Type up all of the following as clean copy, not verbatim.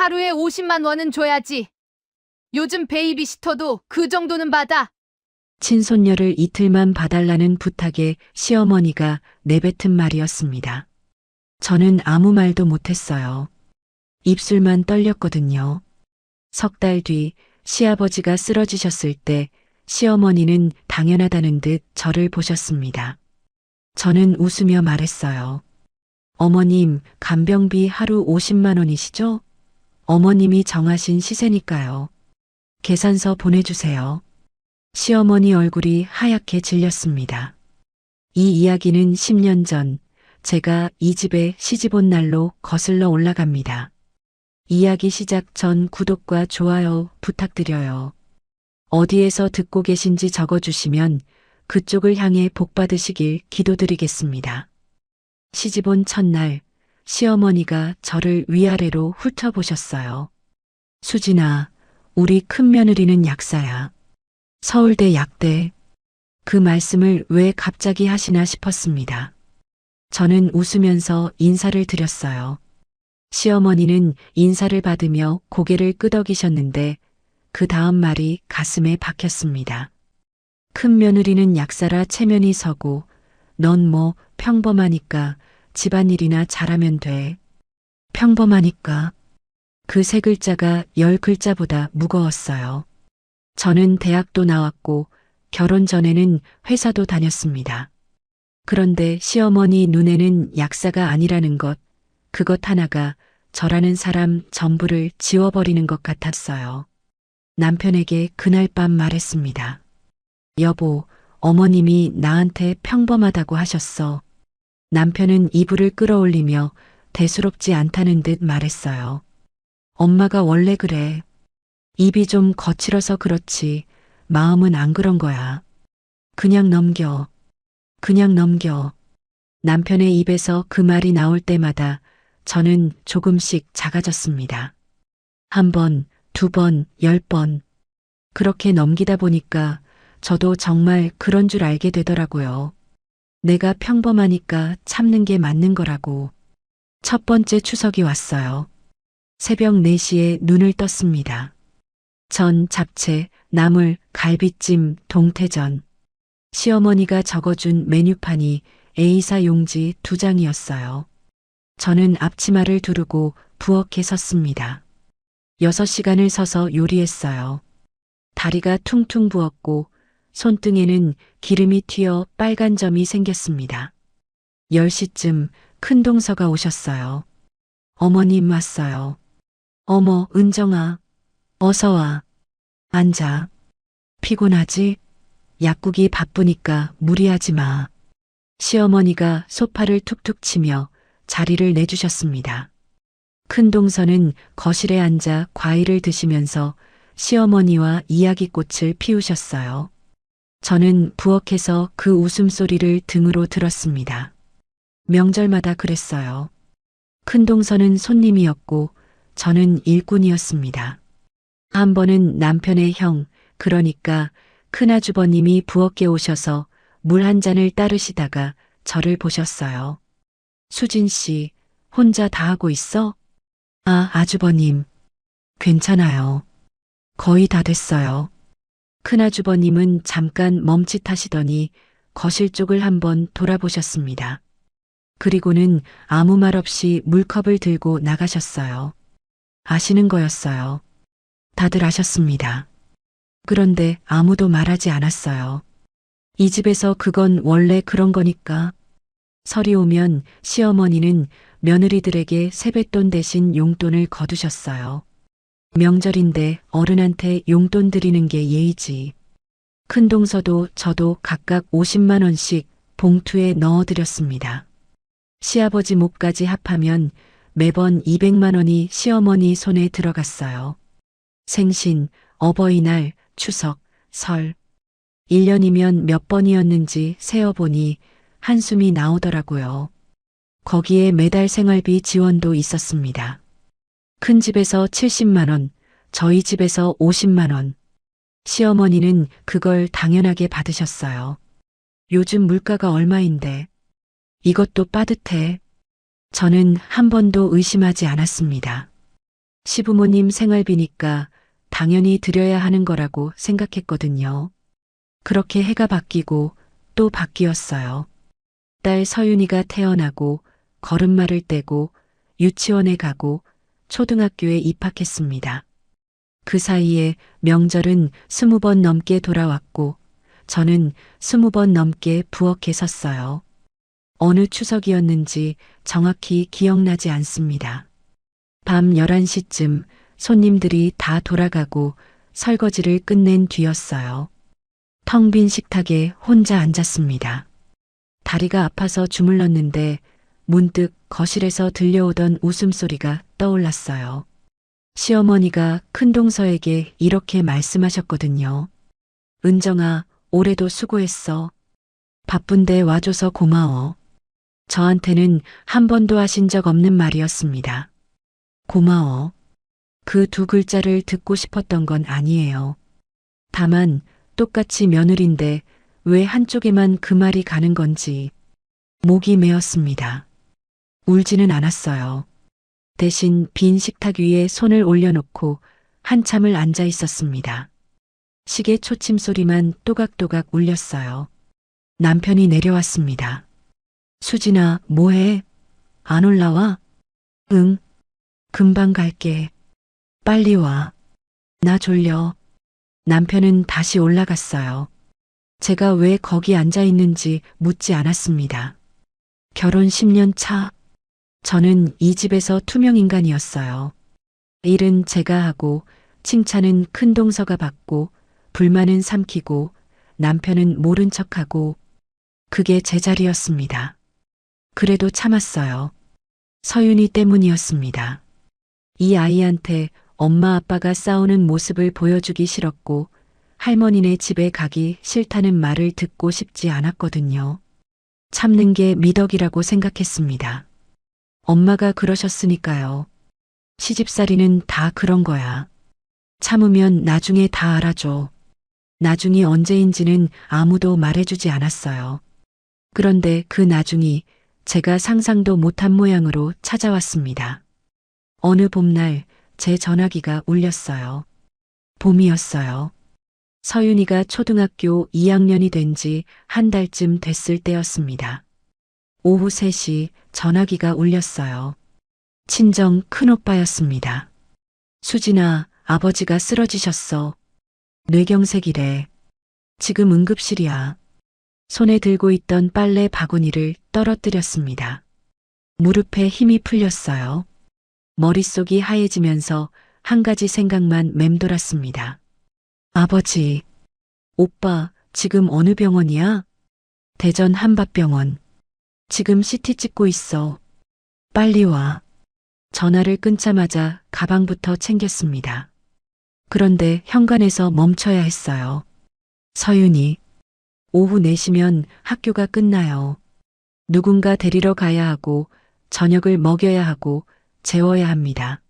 하루에 50만 원은 줘야지. 요즘 베이비시터도 그 정도는 받아. 친손녀를 이틀만 봐달라는 부탁에 시어머니가 내뱉은 말이었습니다. 저는 아무 말도 못했어요. 입술만 떨렸거든요. 석 달 뒤 시아버지가 쓰러지셨을 때 시어머니는 당연하다는 듯 저를 보셨습니다. 저는 웃으며 말했어요. 어머님, 간병비 하루 50만 원이시죠? 어머님이 정하신 시세니까요. 계산서 보내주세요. 시어머니 얼굴이 하얗게 질렸습니다. 이 이야기는 10년 전 제가 이 집에 시집 온 날로 거슬러 올라갑니다. 이야기 시작 전 구독과 좋아요 부탁드려요. 어디에서 듣고 계신지 적어주시면 그쪽을 향해 복 받으시길 기도드리겠습니다. 시집 온 첫날 시어머니가 저를 위아래로 훑어보셨어요. 수진아, 우리 큰며느리는 약사야. 서울대 약대. 그 말씀을 왜 갑자기 하시나 싶었습니다. 저는 웃으면서 인사를 드렸어요. 시어머니는 인사를 받으며 고개를 끄덕이셨는데 그 다음 말이 가슴에 박혔습니다. 큰며느리는 약사라 체면이 서고 넌 뭐 평범하니까 집안일이나 잘하면 돼. 평범하니까. 그 세 글자가 10글자보다 무거웠어요. 저는 대학도 나왔고 결혼 전에는 회사도 다녔습니다. 그런데 시어머니 눈에는 약사가 아니라는 것, 그것 하나가 저라는 사람 전부를 지워버리는 것 같았어요. 남편에게 그날 밤 말했습니다. 여보, 어머님이 나한테 평범하다고 하셨어. 남편은 이불을 끌어올리며 대수롭지 않다는 듯 말했어요. 엄마가 원래 그래. 입이 좀 거칠어서 그렇지 마음은 안 그런 거야. 그냥 넘겨. 그냥 넘겨. 남편의 입에서 그 말이 나올 때마다 저는 조금씩 작아졌습니다. 한 번, 두 번, 10번. 그렇게 넘기다 보니까 저도 정말 그런 줄 알게 되더라고요. 내가 평범하니까 참는 게 맞는 거라고. 첫 번째 추석이 왔어요. 새벽 4시에 눈을 떴습니다. 전, 잡채, 나물, 갈비찜, 동태전. 시어머니가 적어준 메뉴판이 A사 용지 2장이었어요. 저는 앞치마를 두르고 부엌에 섰습니다. 6시간을 서서 요리했어요. 다리가 퉁퉁 부었고 손등에는 기름이 튀어 빨간 점이 생겼습니다. 10시쯤 큰동서가 오셨어요. 어머님 왔어요. 어머, 은정아. 어서 와. 앉아. 피곤하지? 약국이 바쁘니까 무리하지 마. 시어머니가 소파를 툭툭 치며 자리를 내주셨습니다. 큰동서는 거실에 앉아 과일을 드시면서 시어머니와 이야기꽃을 피우셨어요. 저는 부엌에서 그 웃음소리를 등으로 들었습니다. 명절마다 그랬어요. 큰동서는 손님이었고 저는 일꾼이었습니다. 한 번은 남편의 형, 그러니까 큰아주버님이 부엌에 오셔서 물 한 잔을 따르시다가 저를 보셨어요. 수진 씨, 혼자 다 하고 있어? 아, 아주버님. 괜찮아요. 거의 다 됐어요. 큰아주버님은 잠깐 멈칫하시더니 거실 쪽을 한번 돌아보셨습니다. 그리고는 아무 말 없이 물컵을 들고 나가셨어요. 아시는 거였어요. 다들 아셨습니다. 그런데 아무도 말하지 않았어요. 이 집에서 그건 원래 그런 거니까. 설이 오면 시어머니는 며느리들에게 세뱃돈 대신 용돈을 거두셨어요. 명절인데 어른한테 용돈 드리는 게 예의지. 큰동서도 저도 각각 50만 원씩 봉투에 넣어드렸습니다. 시아버지 몫까지 합하면 매번 200만 원이 시어머니 손에 들어갔어요. 생신, 어버이날, 추석, 설. 1년이면 몇 번이었는지 세어보니 한숨이 나오더라고요. 거기에 매달 생활비 지원도 있었습니다. 큰 집에서 70만 원, 저희 집에서 50만 원. 시어머니는 그걸 당연하게 받으셨어요. 요즘 물가가 얼마인데 이것도 빠듯해. 저는 한 번도 의심하지 않았습니다. 시부모님 생활비니까 당연히 드려야 하는 거라고 생각했거든요. 그렇게 해가 바뀌고 또 바뀌었어요. 딸 서윤이가 태어나고 걸음마를 떼고 유치원에 가고 초등학교에 입학했습니다. 그 사이에 명절은 20번 넘게 돌아왔고 저는 20번 넘게 부엌에 섰어요. 어느 추석이었는지 정확히 기억나지 않습니다. 밤 11시쯤 손님들이 다 돌아가고 설거지를 끝낸 뒤였어요. 텅 빈 식탁에 혼자 앉았습니다. 다리가 아파서 주물렀는데 문득 거실에서 들려오던 웃음소리가 떠올랐어요. 시어머니가 큰동서에게 이렇게 말씀하셨거든요. 은정아, 올해도 수고했어. 바쁜데 와줘서 고마워. 저한테는 한 번도 하신 적 없는 말이었습니다. 고마워. 그 두 글자를 듣고 싶었던 건 아니에요. 다만 똑같이 며느린데 왜 한쪽에만 그 말이 가는 건지 목이 메었습니다. 울지는 않았어요. 대신 빈 식탁 위에 손을 올려놓고 한참을 앉아 있었습니다. 시계 초침 소리만 또각또각 울렸어요. 남편이 내려왔습니다. 수진아, 뭐해? 안 올라와? 응. 금방 갈게. 빨리 와. 나 졸려. 남편은 다시 올라갔어요. 제가 왜 거기 앉아 있는지 묻지 않았습니다. 결혼 10년 차. 저는 이 집에서 투명인간이었어요. 일은 제가 하고, 칭찬은 큰동서가 받고, 불만은 삼키고, 남편은 모른 척하고, 그게 제 자리였습니다. 그래도 참았어요. 서윤이 때문이었습니다. 이 아이한테 엄마 아빠가 싸우는 모습을 보여주기 싫었고, 할머니네 집에 가기 싫다는 말을 듣고 싶지 않았거든요. 참는 게 미덕이라고 생각했습니다. 엄마가 그러셨으니까요. 시집살이는 다 그런 거야. 참으면 나중에 다 알아줘. 나중이 언제인지는 아무도 말해주지 않았어요. 그런데 그 나중이 제가 상상도 못한 모양으로 찾아왔습니다. 어느 봄날 제 전화기가 울렸어요. 봄이었어요. 서윤이가 초등학교 2학년이 된 지 한 달쯤 됐을 때였습니다. 오후 3시 전화기가 울렸어요. 친정 큰오빠였습니다. 수진아, 아버지가 쓰러지셨어. 뇌경색이래. 지금 응급실이야. 손에 들고 있던 빨래 바구니를 떨어뜨렸습니다. 무릎에 힘이 풀렸어요. 머릿속이 하얘지면서 한 가지 생각만 맴돌았습니다. 아버지, 오빠, 지금 어느 병원이야? 대전 한밭병원. 지금 CT 찍고 있어. 빨리 와. 전화를 끊자마자 가방부터 챙겼습니다. 그런데 현관에서 멈춰야 했어요. 서윤이, 오후 4시면 학교가 끝나요. 누군가 데리러 가야 하고, 저녁을 먹여야 하고, 재워야 합니다.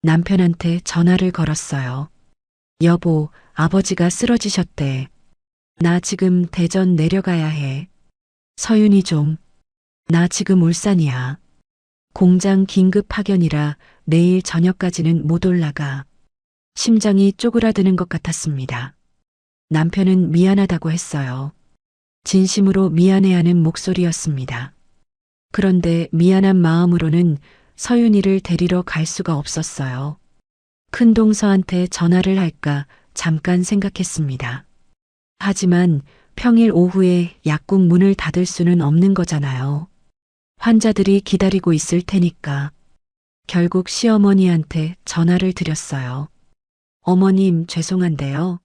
남편한테 전화를 걸었어요. 여보, 아버지가 쓰러지셨대. 나 지금 대전 내려가야 해. 서윤이 좀. 나 지금 울산이야. 공장 긴급 파견이라 내일 저녁까지는 못 올라가. 심장이 쪼그라드는 것 같았습니다. 남편은 미안하다고 했어요. 진심으로 미안해하는 목소리였습니다. 그런데 미안한 마음으로는 서윤이를 데리러 갈 수가 없었어요. 큰동서한테 전화를 할까 잠깐 생각했습니다. 하지만 평일 오후에 약국 문을 닫을 수는 없는 거잖아요. 환자들이 기다리고 있을 테니까. 결국 시어머니한테 전화를 드렸어요. 어머님, 죄송한데요.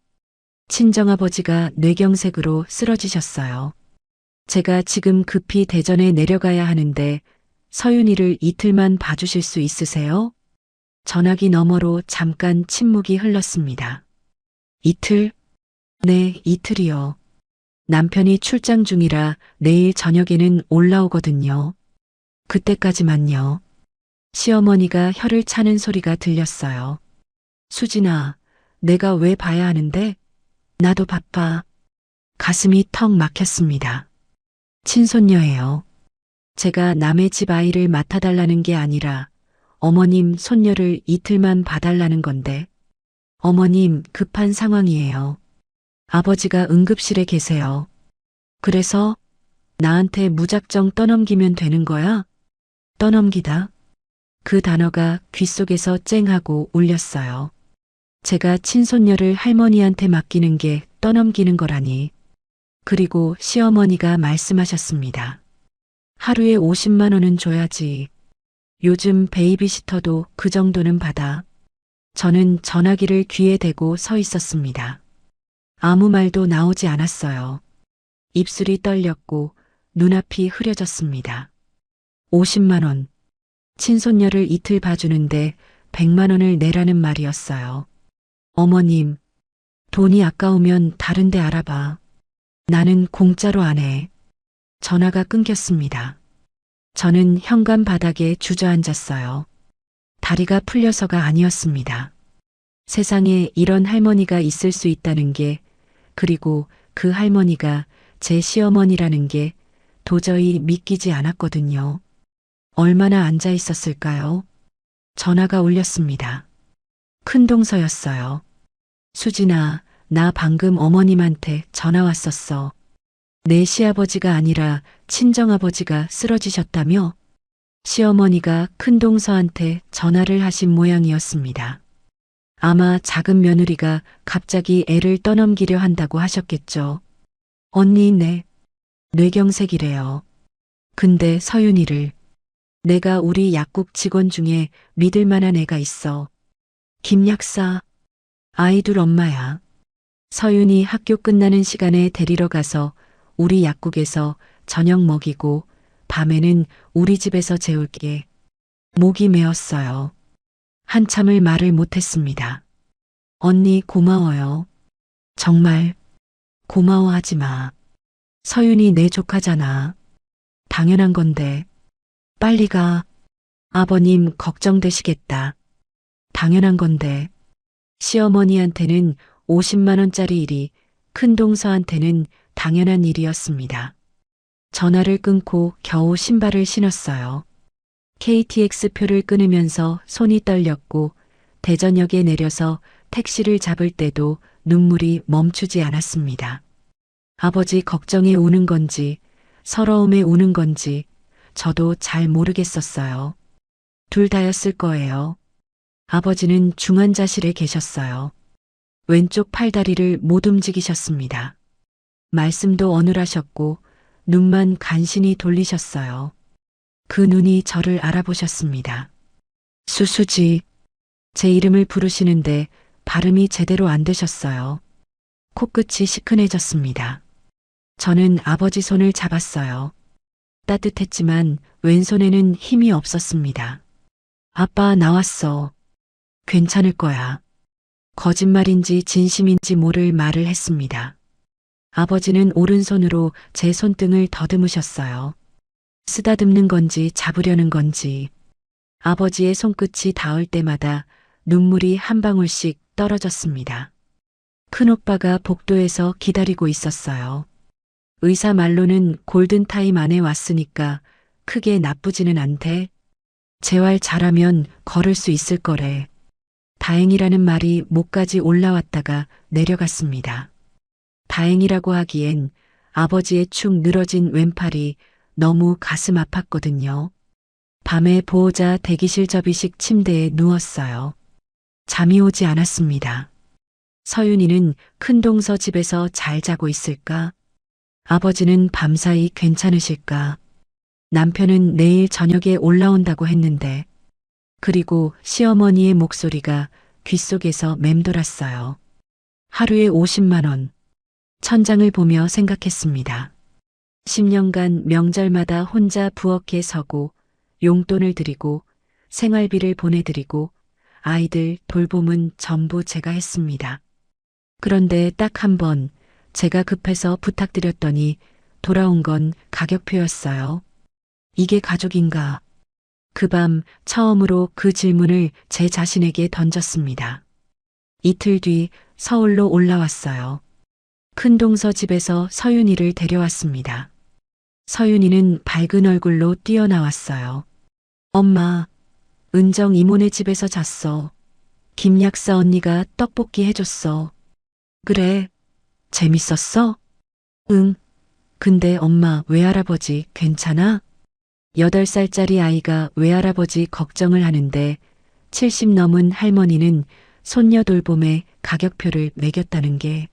친정아버지가 뇌경색으로 쓰러지셨어요. 제가 지금 급히 대전에 내려가야 하는데 서윤이를 이틀만 봐주실 수 있으세요? 전화기 너머로 잠깐 침묵이 흘렀습니다. 이틀? 네, 이틀이요. 남편이 출장 중이라 내일 저녁에는 올라오거든요. 그때까지만요. 시어머니가 혀를 차는 소리가 들렸어요. 수진아, 내가 왜 봐야 하는데? 나도 바빠. 가슴이 턱 막혔습니다. 친손녀예요. 제가 남의 집 아이를 맡아달라는 게 아니라 어머님 손녀를 이틀만 봐달라는 건데. 어머님 급한 상황이에요. 아버지가 응급실에 계세요. 그래서 나한테 무작정 떠넘기면 되는 거야? 떠넘기다. 그 단어가 귓속에서 쨍하고 울렸어요. 제가 친손녀를 할머니한테 맡기는 게 떠넘기는 거라니. 그리고 시어머니가 말씀하셨습니다. 하루에 50만 원은 줘야지. 요즘 베이비시터도 그 정도는 받아. 저는 전화기를 귀에 대고 서 있었습니다. 아무 말도 나오지 않았어요. 입술이 떨렸고 눈앞이 흐려졌습니다. 50만 원. 친손녀를 이틀 봐주는데 100만 원을 내라는 말이었어요. 어머님, 돈이 아까우면 다른 데 알아봐. 나는 공짜로 안 해. 전화가 끊겼습니다. 저는 현관 바닥에 주저앉았어요. 다리가 풀려서가 아니었습니다. 세상에 이런 할머니가 있을 수 있다는 게, 그리고 그 할머니가 제 시어머니라는 게 도저히 믿기지 않았거든요. 얼마나 앉아 있었을까요? 전화가 울렸습니다. 큰동서였어요. 수진아, 나 방금 어머님한테 전화 왔었어. 내 시아버지가 아니라 친정아버지가 쓰러지셨다며? 시어머니가 큰동서한테 전화를 하신 모양이었습니다. 아마 작은 며느리가 갑자기 애를 떠넘기려 한다고 하셨겠죠. 언니, 뇌경색이래요. 근데 서윤이를, 내가 우리 약국 직원 중에 믿을 만한 애가 있어. 김 약사, 아이들 엄마야. 서윤이 학교 끝나는 시간에 데리러 가서 우리 약국에서 저녁 먹이고 밤에는 우리 집에서 재울게. 목이 메었어요. 한참을 말을 못했습니다. 언니 고마워요. 정말 고마워하지 마. 서윤이 내 조카잖아. 당연한 건데. 빨리 가. 아버님 걱정되시겠다. 당연한 건데. 시어머니한테는 50만 원짜리 일이 큰동서한테는 당연한 일이었습니다. 전화를 끊고 겨우 신발을 신었어요. KTX 표를 끊으면서 손이 떨렸고 대전역에 내려서 택시를 잡을 때도 눈물이 멈추지 않았습니다. 아버지 걱정에 우는 건지 서러움에 우는 건지 저도 잘 모르겠었어요. 둘 다였을 거예요. 아버지는 중환자실에 계셨어요. 왼쪽 팔다리를 못 움직이셨습니다. 말씀도 어눌하셨고 눈만 간신히 돌리셨어요. 그 눈이 저를 알아보셨습니다. 수수지. 제 이름을 부르시는데 발음이 제대로 안 되셨어요. 코끝이 시큰해졌습니다. 저는 아버지 손을 잡았어요. 따뜻했지만 왼손에는 힘이 없었습니다. 아빠 나왔어. 괜찮을 거야. 거짓말인지 진심인지 모를 말을 했습니다. 아버지는 오른손으로 제 손등을 더듬으셨어요. 쓰다듬는 건지 잡으려는 건지. 아버지의 손끝이 닿을 때마다 눈물이 한 방울씩 떨어졌습니다. 큰오빠가 복도에서 기다리고 있었어요. 의사 말로는 골든타임 안에 왔으니까 크게 나쁘지는 않대. 재활 잘하면 걸을 수 있을 거래. 다행이라는 말이 목까지 올라왔다가 내려갔습니다. 다행이라고 하기엔 아버지의 축 늘어진 왼팔이 너무 가슴 아팠거든요. 밤에 보호자 대기실 접이식 침대에 누웠어요. 잠이 오지 않았습니다. 서윤이는 큰동서 집에서 잘 자고 있을까? 아버지는 밤사이 괜찮으실까? 남편은 내일 저녁에 올라온다고 했는데, 그리고 시어머니의 목소리가 귓속에서 맴돌았어요. 하루에 50만 원. 천장을 보며 생각했습니다. 10년간 명절마다 혼자 부엌에 서고 용돈을 드리고 생활비를 보내드리고 아이들 돌봄은 전부 제가 했습니다. 그런데 딱 한 번 제가 급해서 부탁드렸더니 돌아온 건 가격표였어요. 이게 가족인가? 그 밤 처음으로 그 질문을 제 자신에게 던졌습니다. 이틀 뒤 서울로 올라왔어요. 큰동서 집에서 서윤이를 데려왔습니다. 서윤이는 밝은 얼굴로 뛰어나왔어요. 엄마, 은정 이모네 집에서 잤어. 김약사 언니가 떡볶이 해줬어. 그래, 재밌었어? 응. 근데 엄마 외할아버지 괜찮아? 8살짜리 아이가 외할아버지 걱정을 하는데 70 넘은 할머니는 손녀 돌봄에 가격표를 매겼다는 게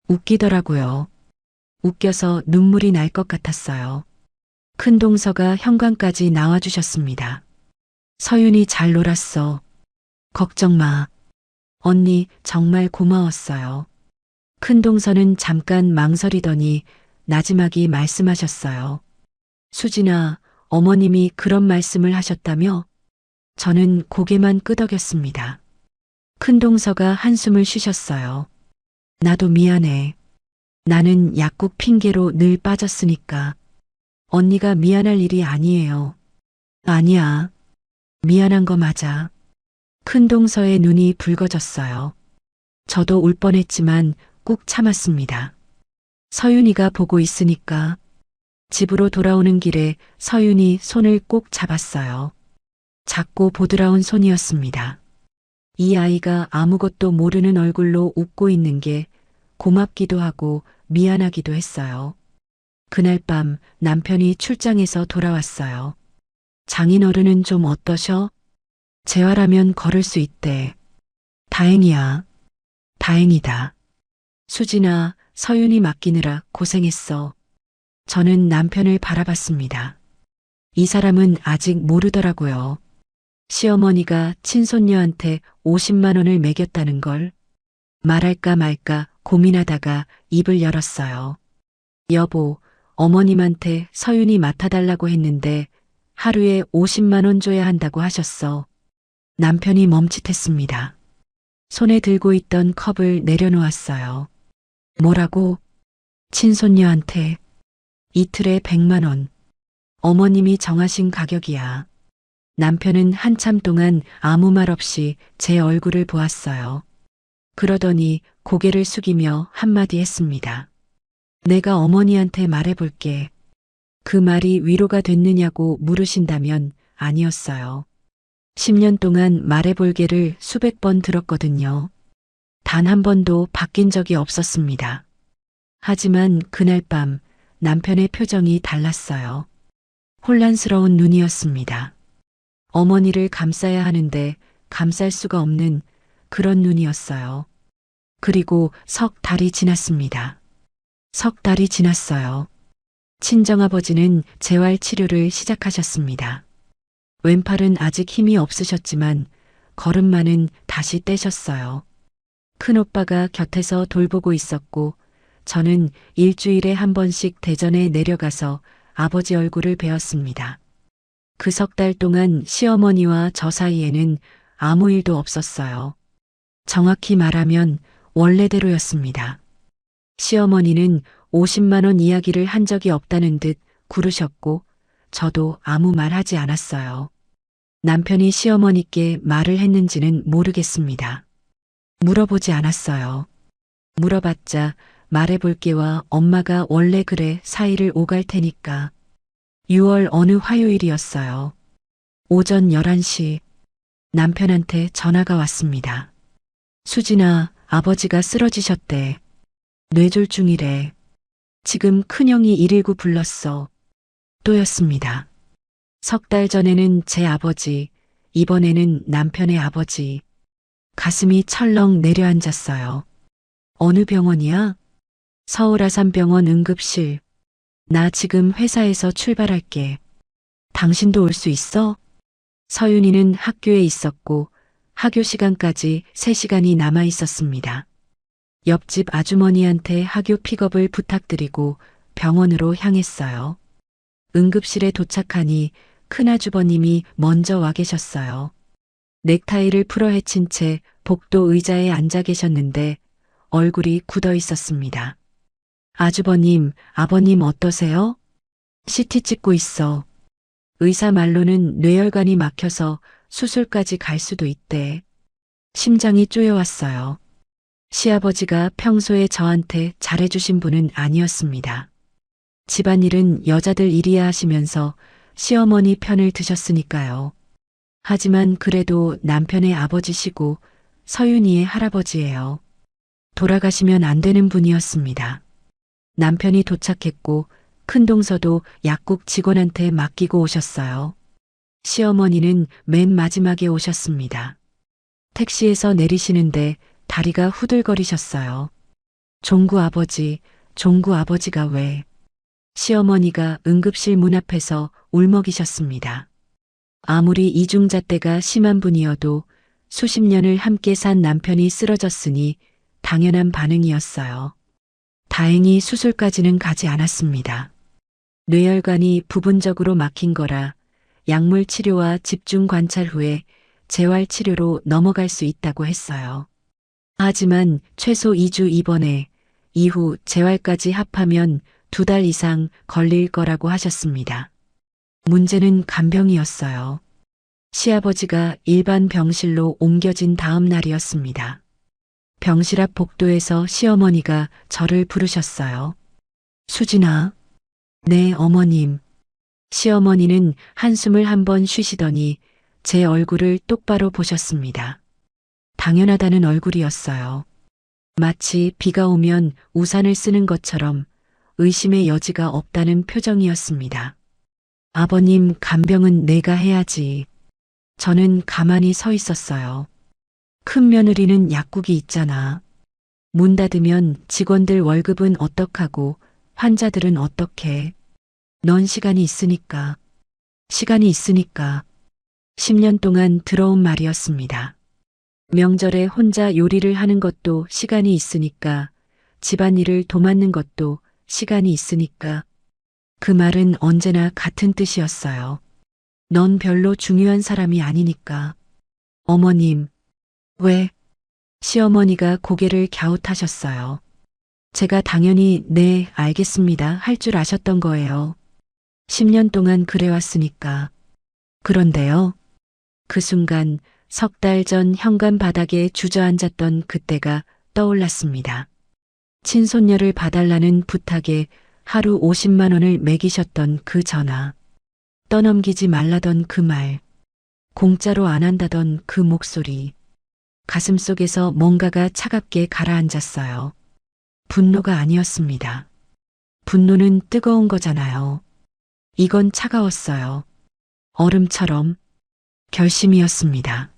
웃기더라고요. 웃겨서 눈물이 날 것 같았어요. 큰동서가 현관까지 나와주셨습니다. 서윤이 잘 놀았어. 걱정 마. 언니 정말 고마웠어요. 큰동서는 잠깐 망설이더니 나지막이 말씀하셨어요. 수진아, 어머님이 그런 말씀을 하셨다며? 저는 고개만 끄덕였습니다. 큰동서가 한숨을 쉬셨어요. 나도 미안해. 나는 약국 핑계로 늘 빠졌으니까. 언니가 미안할 일이 아니에요. 아니야. 미안한 거 맞아. 큰동서의 눈이 붉어졌어요. 저도 울 뻔했지만 꾹 참았습니다. 서윤이가 보고 있으니까. 집으로 돌아오는 길에 서윤이 손을 꼭 잡았어요. 작고 보드라운 손이었습니다. 이 아이가 아무것도 모르는 얼굴로 웃고 있는 게 고맙기도 하고 미안하기도 했어요. 그날 밤 남편이 출장에서 돌아왔어요. 장인어른은 좀 어떠셔? 재활하면 걸을 수 있대. 다행이야. 다행이다. 수진아, 서윤이 맡기느라 고생했어. 저는 남편을 바라봤습니다. 이 사람은 아직 모르더라고요. 시어머니가 친손녀한테 50만 원을 매겼다는 걸. 말할까 말까 고민하다가 입을 열었어요. 여보, 어머님한테 서윤이 맡아달라고 했는데 하루에 50만 원 줘야 한다고 하셨어. 남편이 멈칫했습니다. 손에 들고 있던 컵을 내려놓았어요. 뭐라고? 친손녀한테. 이틀에 100만 원. 어머님이 정하신 가격이야. 남편은 한참 동안 아무 말 없이 제 얼굴을 보았어요. 그러더니 고개를 숙이며 한마디 했습니다. 내가 어머니한테 말해볼게. 그 말이 위로가 됐느냐고 물으신다면 아니었어요. 10년 동안 말해볼게를 수백 번 들었거든요. 단 한 번도 바뀐 적이 없었습니다. 하지만 그날 밤 남편의 표정이 달랐어요. 혼란스러운 눈이었습니다. 어머니를 감싸야 하는데 감쌀 수가 없는 그런 눈이었어요. 그리고 석 달이 지났습니다. 석 달이 지났어요. 친정아버지는 재활 치료를 시작하셨습니다. 왼팔은 아직 힘이 없으셨지만 걸음만은 다시 떼셨어요. 큰오빠가 곁에서 돌보고 있었고 저는 일주일에 한 번씩 대전에 내려가서 아버지 얼굴을 베었습니다. 그 석 달 동안 시어머니와 저 사이에는 아무 일도 없었어요. 정확히 말하면 원래대로였습니다. 시어머니는 50만 원 이야기를 한 적이 없다는 듯 구르셨고 저도 아무 말 하지 않았어요. 남편이 시어머니께 말을 했는지는 모르겠습니다. 물어보지 않았어요. 물어봤자 말해볼게와 엄마가 원래 그래 사이를 오갈 테니까. 6월 어느 화요일이었어요. 오전 11시 남편한테 전화가 왔습니다. 수진아, 아버지가 쓰러지셨대. 뇌졸중이래. 지금 큰형이 119 불렀어. 또였습니다. 석 달 전에는 제 아버지, 이번에는 남편의 아버지. 가슴이 철렁 내려앉았어요. 어느 병원이야? 서울 아산병원 응급실. 나 지금 회사에서 출발할게. 당신도 올 수 있어? 서윤이는 학교에 있었고 학교 시간까지 3시간이 남아 있었습니다. 옆집 아주머니한테 학교 픽업을 부탁드리고 병원으로 향했어요. 응급실에 도착하니 큰아주버님이 먼저 와 계셨어요. 넥타이를 풀어 헤친 채 복도 의자에 앉아 계셨는데 얼굴이 굳어 있었습니다. 아주버님, 아버님 어떠세요? CT 찍고 있어. 의사 말로는 뇌혈관이 막혀서 수술까지 갈 수도 있대. 심장이 쪼여왔어요. 시아버지가 평소에 저한테 잘해주신 분은 아니었습니다. 집안일은 여자들 일이야 하시면서 시어머니 편을 드셨으니까요. 하지만 그래도 남편의 아버지시고 서윤이의 할아버지예요. 돌아가시면 안 되는 분이었습니다. 남편이 도착했고 큰 동서도 약국 직원한테 맡기고 오셨어요. 시어머니는 맨 마지막에 오셨습니다. 택시에서 내리시는데 다리가 후들거리셨어요. 종구 아버지가 왜? 시어머니가 응급실 문 앞에서 울먹이셨습니다. 아무리 이중잣대가 심한 분이어도 수십 년을 함께 산 남편이 쓰러졌으니 당연한 반응이었어요. 다행히 수술까지는 가지 않았습니다. 뇌혈관이 부분적으로 막힌 거라 약물 치료와 집중 관찰 후에 재활 치료로 넘어갈 수 있다고 했어요. 하지만 최소 2주 입원해 이후 재활까지 합하면 2달 이상 걸릴 거라고 하셨습니다. 문제는 간병이었어요. 시아버지가 일반 병실로 옮겨진 다음 날이었습니다. 병실 앞 복도에서 시어머니가 저를 부르셨어요. 수진아. 네, 어머님. 시어머니는 한숨을 한번 쉬시더니 제 얼굴을 똑바로 보셨습니다. 당연하다는 얼굴이었어요. 마치 비가 오면 우산을 쓰는 것처럼 의심의 여지가 없다는 표정이었습니다. 아버님, 간병은 내가 해야지. 저는 가만히 서 있었어요. 큰 며느리는 약국이 있잖아. 문 닫으면 직원들 월급은 어떡하고 환자들은 어떡해. 넌 시간이 있으니까. 10년 동안 들어온 말이었습니다. 명절에 혼자 요리를 하는 것도 시간이 있으니까, 집안일을 도맡는 것도 시간이 있으니까. 그 말은 언제나 같은 뜻이었어요. 넌 별로 중요한 사람이 아니니까. 어머님. 왜? 시어머니가 고개를 갸웃하셨어요. 제가 당연히 네, 알겠습니다 할 줄 아셨던 거예요. 10년 동안 그래왔으니까. 그런데요. 그 순간 3달 전 현관 바닥에 주저앉았던 그때가 떠올랐습니다. 친손녀를 봐달라는 부탁에 하루 50만 원을 매기셨던 그 전화. 떠넘기지 말라던 그 말. 공짜로 안 한다던 그 목소리. 가슴속에서 뭔가가 차갑게 가라앉았어요. 분노가 아니었습니다. 분노는 뜨거운 거잖아요. 이건 차가웠어요. 얼음처럼. 결심이었습니다.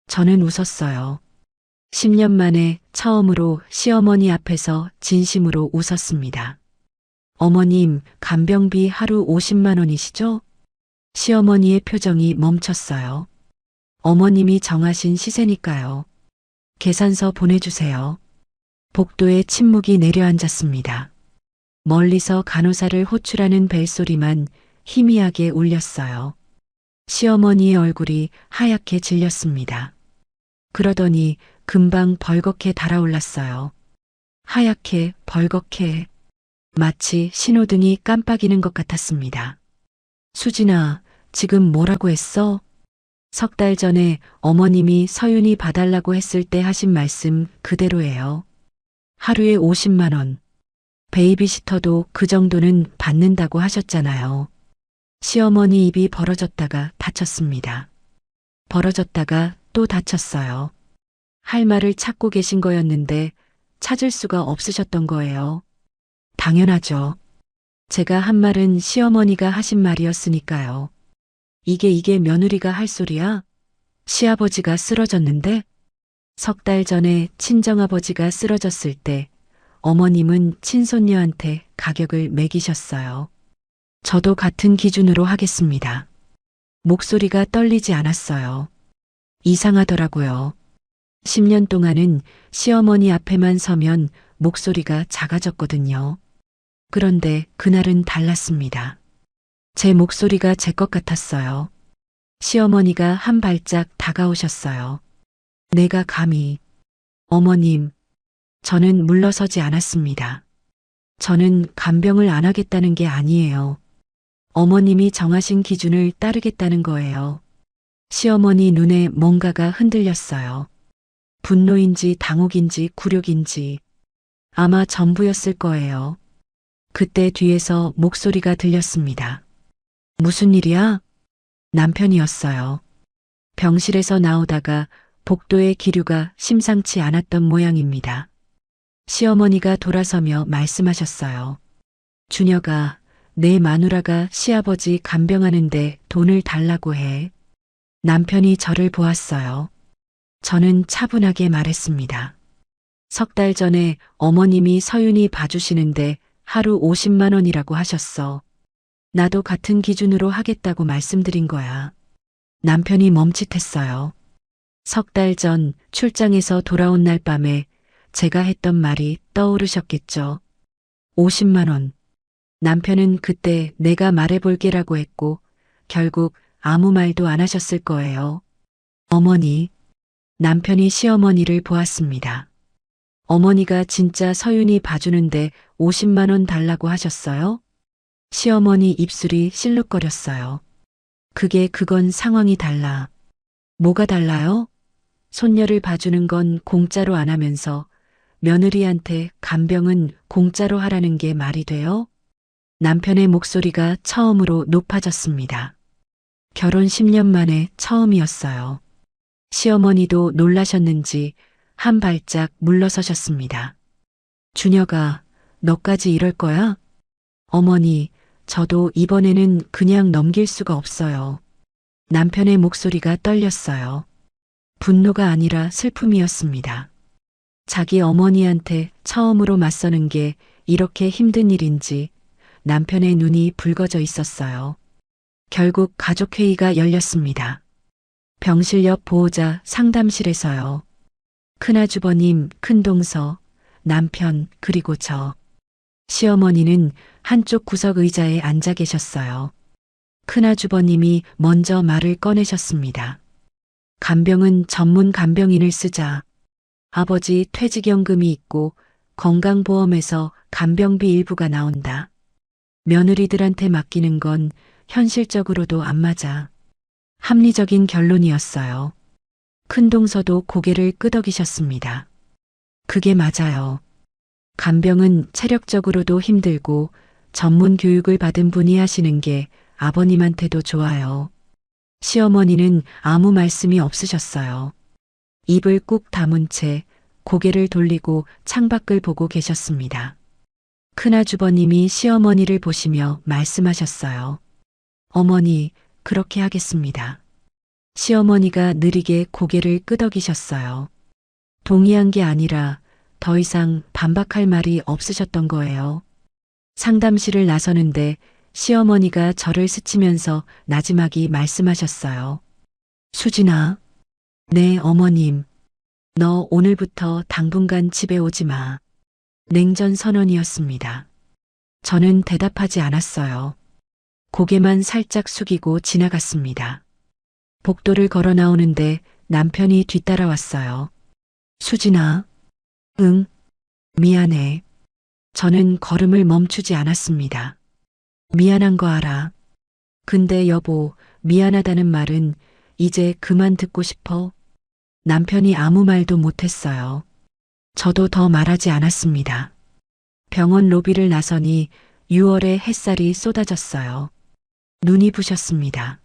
저는 웃었어요. 10년 만에 처음으로 시어머니 앞에서 진심으로 웃었습니다. 어머님, 간병비 하루 50만 원이시죠? 시어머니의 표정이 멈췄어요. 어머님이 정하신 시세니까요. 계산서 보내주세요. 복도에 침묵이 내려앉았습니다. 멀리서 간호사를 호출하는 벨소리만 희미하게 울렸어요. 시어머니의 얼굴이 하얗게 질렸습니다. 그러더니 금방 벌겋게 달아올랐어요. 하얗게 벌겋게 마치 신호등이 깜빡이는 것 같았습니다. 수진아, 지금 뭐라고 했어? 3달 전에 어머님이 서윤이 봐달라고 했을 때 하신 말씀 그대로예요. 하루에 50만 원. 베이비시터도 그 정도는 받는다고 하셨잖아요. 시어머니 입이 벌어졌다가 닫혔습니다. 벌어졌다가 또 닫혔어요. 할 말을 찾고 계신 거였는데 찾을 수가 없으셨던 거예요. 당연하죠. 제가 한 말은 시어머니가 하신 말이었으니까요. 이게 며느리가 할 소리야? 시아버지가 쓰러졌는데? 3달 전에 친정아버지가 쓰러졌을 때 어머님은 친손녀한테 가격을 매기셨어요. 저도 같은 기준으로 하겠습니다. 목소리가 떨리지 않았어요. 이상하더라고요. 10년 동안은 시어머니 앞에만 서면 목소리가 작아졌거든요. 그런데 그날은 달랐습니다. 제 목소리가 제 것 같았어요. 시어머니가 한 발짝 다가오셨어요. 내가 감히. 어머님, 저는 물러서지 않았습니다. 저는 간병을 안 하겠다는 게 아니에요. 어머님이 정하신 기준을 따르겠다는 거예요. 시어머니 눈에 뭔가가 흔들렸어요. 분노인지 당혹인지 굴욕인지 아마 전부였을 거예요. 그때 뒤에서 목소리가 들렸습니다. 무슨 일이야? 남편이었어요. 병실에서 나오다가 복도의 기류가 심상치 않았던 모양입니다. 시어머니가 돌아서며 말씀하셨어요. 준혁아, 내 마누라가 시아버지 간병하는데 돈을 달라고 해. 남편이 저를 보았어요. 저는 차분하게 말했습니다. 3달 전에 어머님이 서윤이 봐주시는데 하루 50만 원이라고 하셨어. 나도 같은 기준으로 하겠다고 말씀드린 거야. 남편이 멈칫했어요. 3달 전 출장에서 돌아온 날 밤에 제가 했던 말이 떠오르셨겠죠. 50만 원. 남편은 그때 내가 말해볼게라고 했고 결국 아무 말도 안 하셨을 거예요. 어머니. 남편이 시어머니를 보았습니다. 어머니가 진짜 서윤이 봐주는데 50만 원 달라고 하셨어요? 시어머니 입술이 실룩거렸어요. 그건 상황이 달라. 뭐가 달라요? 손녀를 봐주는 건 공짜로 안 하면서 며느리한테 간병은 공짜로 하라는 게 말이 돼요? 남편의 목소리가 처음으로 높아졌습니다. 결혼 10년 만에 처음이었어요. 시어머니도 놀라셨는지 한 발짝 물러서셨습니다. 준혁아, 너까지 이럴 거야? 어머니, 저도 이번에는 그냥 넘길 수가 없어요. 남편의 목소리가 떨렸어요. 분노가 아니라 슬픔이었습니다. 자기 어머니한테 처음으로 맞서는 게 이렇게 힘든 일인지 남편의 눈이 붉어져 있었어요. 결국 가족회의가 열렸습니다. 병실 옆 보호자 상담실에서요. 큰아주버님, 큰동서, 남편, 그리고 저. 시어머니는 한쪽 구석 의자에 앉아 계셨어요. 큰아주버님이 먼저 말을 꺼내셨습니다. 간병은 전문 간병인을 쓰자. 아버지 퇴직연금이 있고 건강보험에서 간병비 일부가 나온다. 며느리들한테 맡기는 건 현실적으로도 안 맞아. 합리적인 결론이었어요. 큰동서도 고개를 끄덕이셨습니다. 그게 맞아요. 간병은 체력적으로도 힘들고 전문 교육을 받은 분이 하시는 게 아버님한테도 좋아요. 시어머니는 아무 말씀이 없으셨어요. 입을 꾹 다문 채 고개를 돌리고 창밖을 보고 계셨습니다. 큰아주버님이 시어머니를 보시며 말씀하셨어요. 어머니, 그렇게 하겠습니다. 시어머니가 느리게 고개를 끄덕이셨어요. 동의한 게 아니라 더 이상 반박할 말이 없으셨던 거예요. 상담실을 나서는데 시어머니가 저를 스치면서 나지막이 말씀하셨어요. 수진아. 네, 어머님. 너 오늘부터 당분간 집에 오지 마. 냉전 선언이었습니다. 저는 대답하지 않았어요. 고개만 살짝 숙이고 지나갔습니다. 복도를 걸어 나오는데 남편이 뒤따라왔어요. 수진아. 응. 미안해. 저는 걸음을 멈추지 않았습니다. 미안한 거 알아. 근데 여보, 미안하다는 말은 이제 그만 듣고 싶어? 남편이 아무 말도 못했어요. 저도 더 말하지 않았습니다. 병원 로비를 나서니 6월의 햇살이 쏟아졌어요. 눈이 부셨습니다.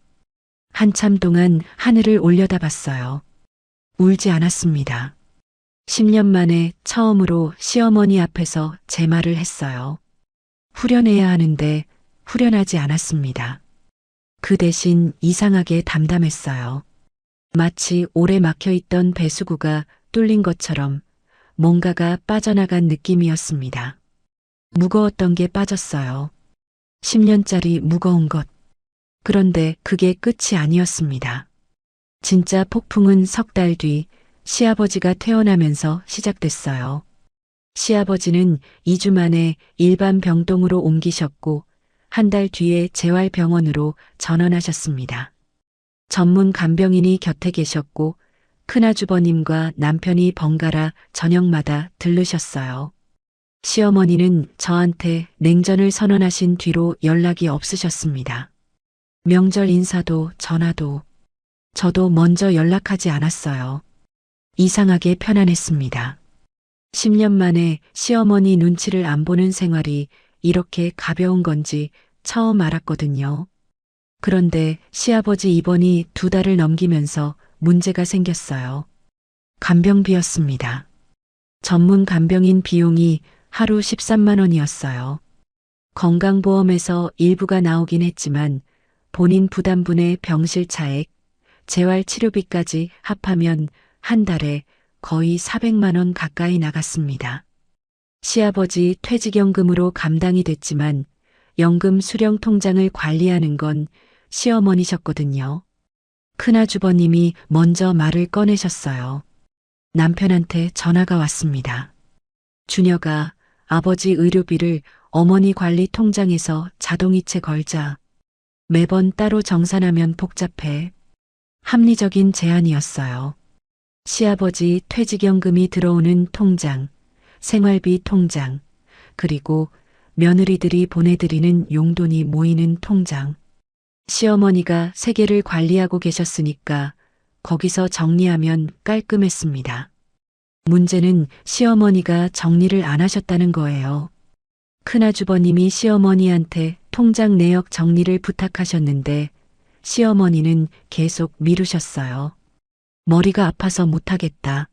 한참 동안 하늘을 올려다봤어요. 울지 않았습니다. 10년 만에 처음으로 시어머니 앞에서 제 말을 했어요. 후련해야 하는데 후련하지 않았습니다. 그 대신 이상하게 담담했어요. 마치 오래 막혀있던 배수구가 뚫린 것처럼 뭔가가 빠져나간 느낌이었습니다. 무거웠던 게 빠졌어요. 10년짜리 무거운 것. 그런데 그게 끝이 아니었습니다. 진짜 폭풍은 3달 뒤 시아버지가 퇴원하면서 시작됐어요. 시아버지는 2주 만에 일반 병동으로 옮기셨고 한 달 뒤에 재활병원으로 전원하셨습니다. 전문 간병인이 곁에 계셨고 큰아주버님과 남편이 번갈아 저녁마다 들르셨어요. 시어머니는 저한테 냉전을 선언하신 뒤로 연락이 없으셨습니다. 명절 인사도 전화도. 저도 먼저 연락하지 않았어요. 이상하게 편안했습니다. 10년 만에 시어머니 눈치를 안 보는 생활이 이렇게 가벼운 건지 처음 알았거든요. 그런데 시아버지 입원이 2달을 넘기면서 문제가 생겼어요. 간병비였습니다. 전문 간병인 비용이 하루 13만 원이었어요. 건강보험에서 일부가 나오긴 했지만 본인 부담분의 병실 차액, 재활치료비까지 합하면 한 달에 거의 400만 원 가까이 나갔습니다. 시아버지 퇴직연금으로 감당이 됐지만 연금 수령 통장을 관리하는 건 시어머니셨거든요. 큰아주버님이 먼저 말을 꺼내셨어요. 남편한테 전화가 왔습니다. 주녀가 아버지 의료비를 어머니 관리 통장에서 자동이체 걸자. 매번 따로 정산하면 복잡해. 합리적인 제안이었어요. 시아버지 퇴직연금이 들어오는 통장, 생활비 통장, 그리고 며느리들이 보내드리는 용돈이 모이는 통장. 시어머니가 세 개를 관리하고 계셨으니까 거기서 정리하면 깔끔했습니다. 문제는 시어머니가 정리를 안 하셨다는 거예요. 큰아주버님이 시어머니한테 통장 내역 정리를 부탁하셨는데 시어머니는 계속 미루셨어요. 머리가 아파서 못하겠다.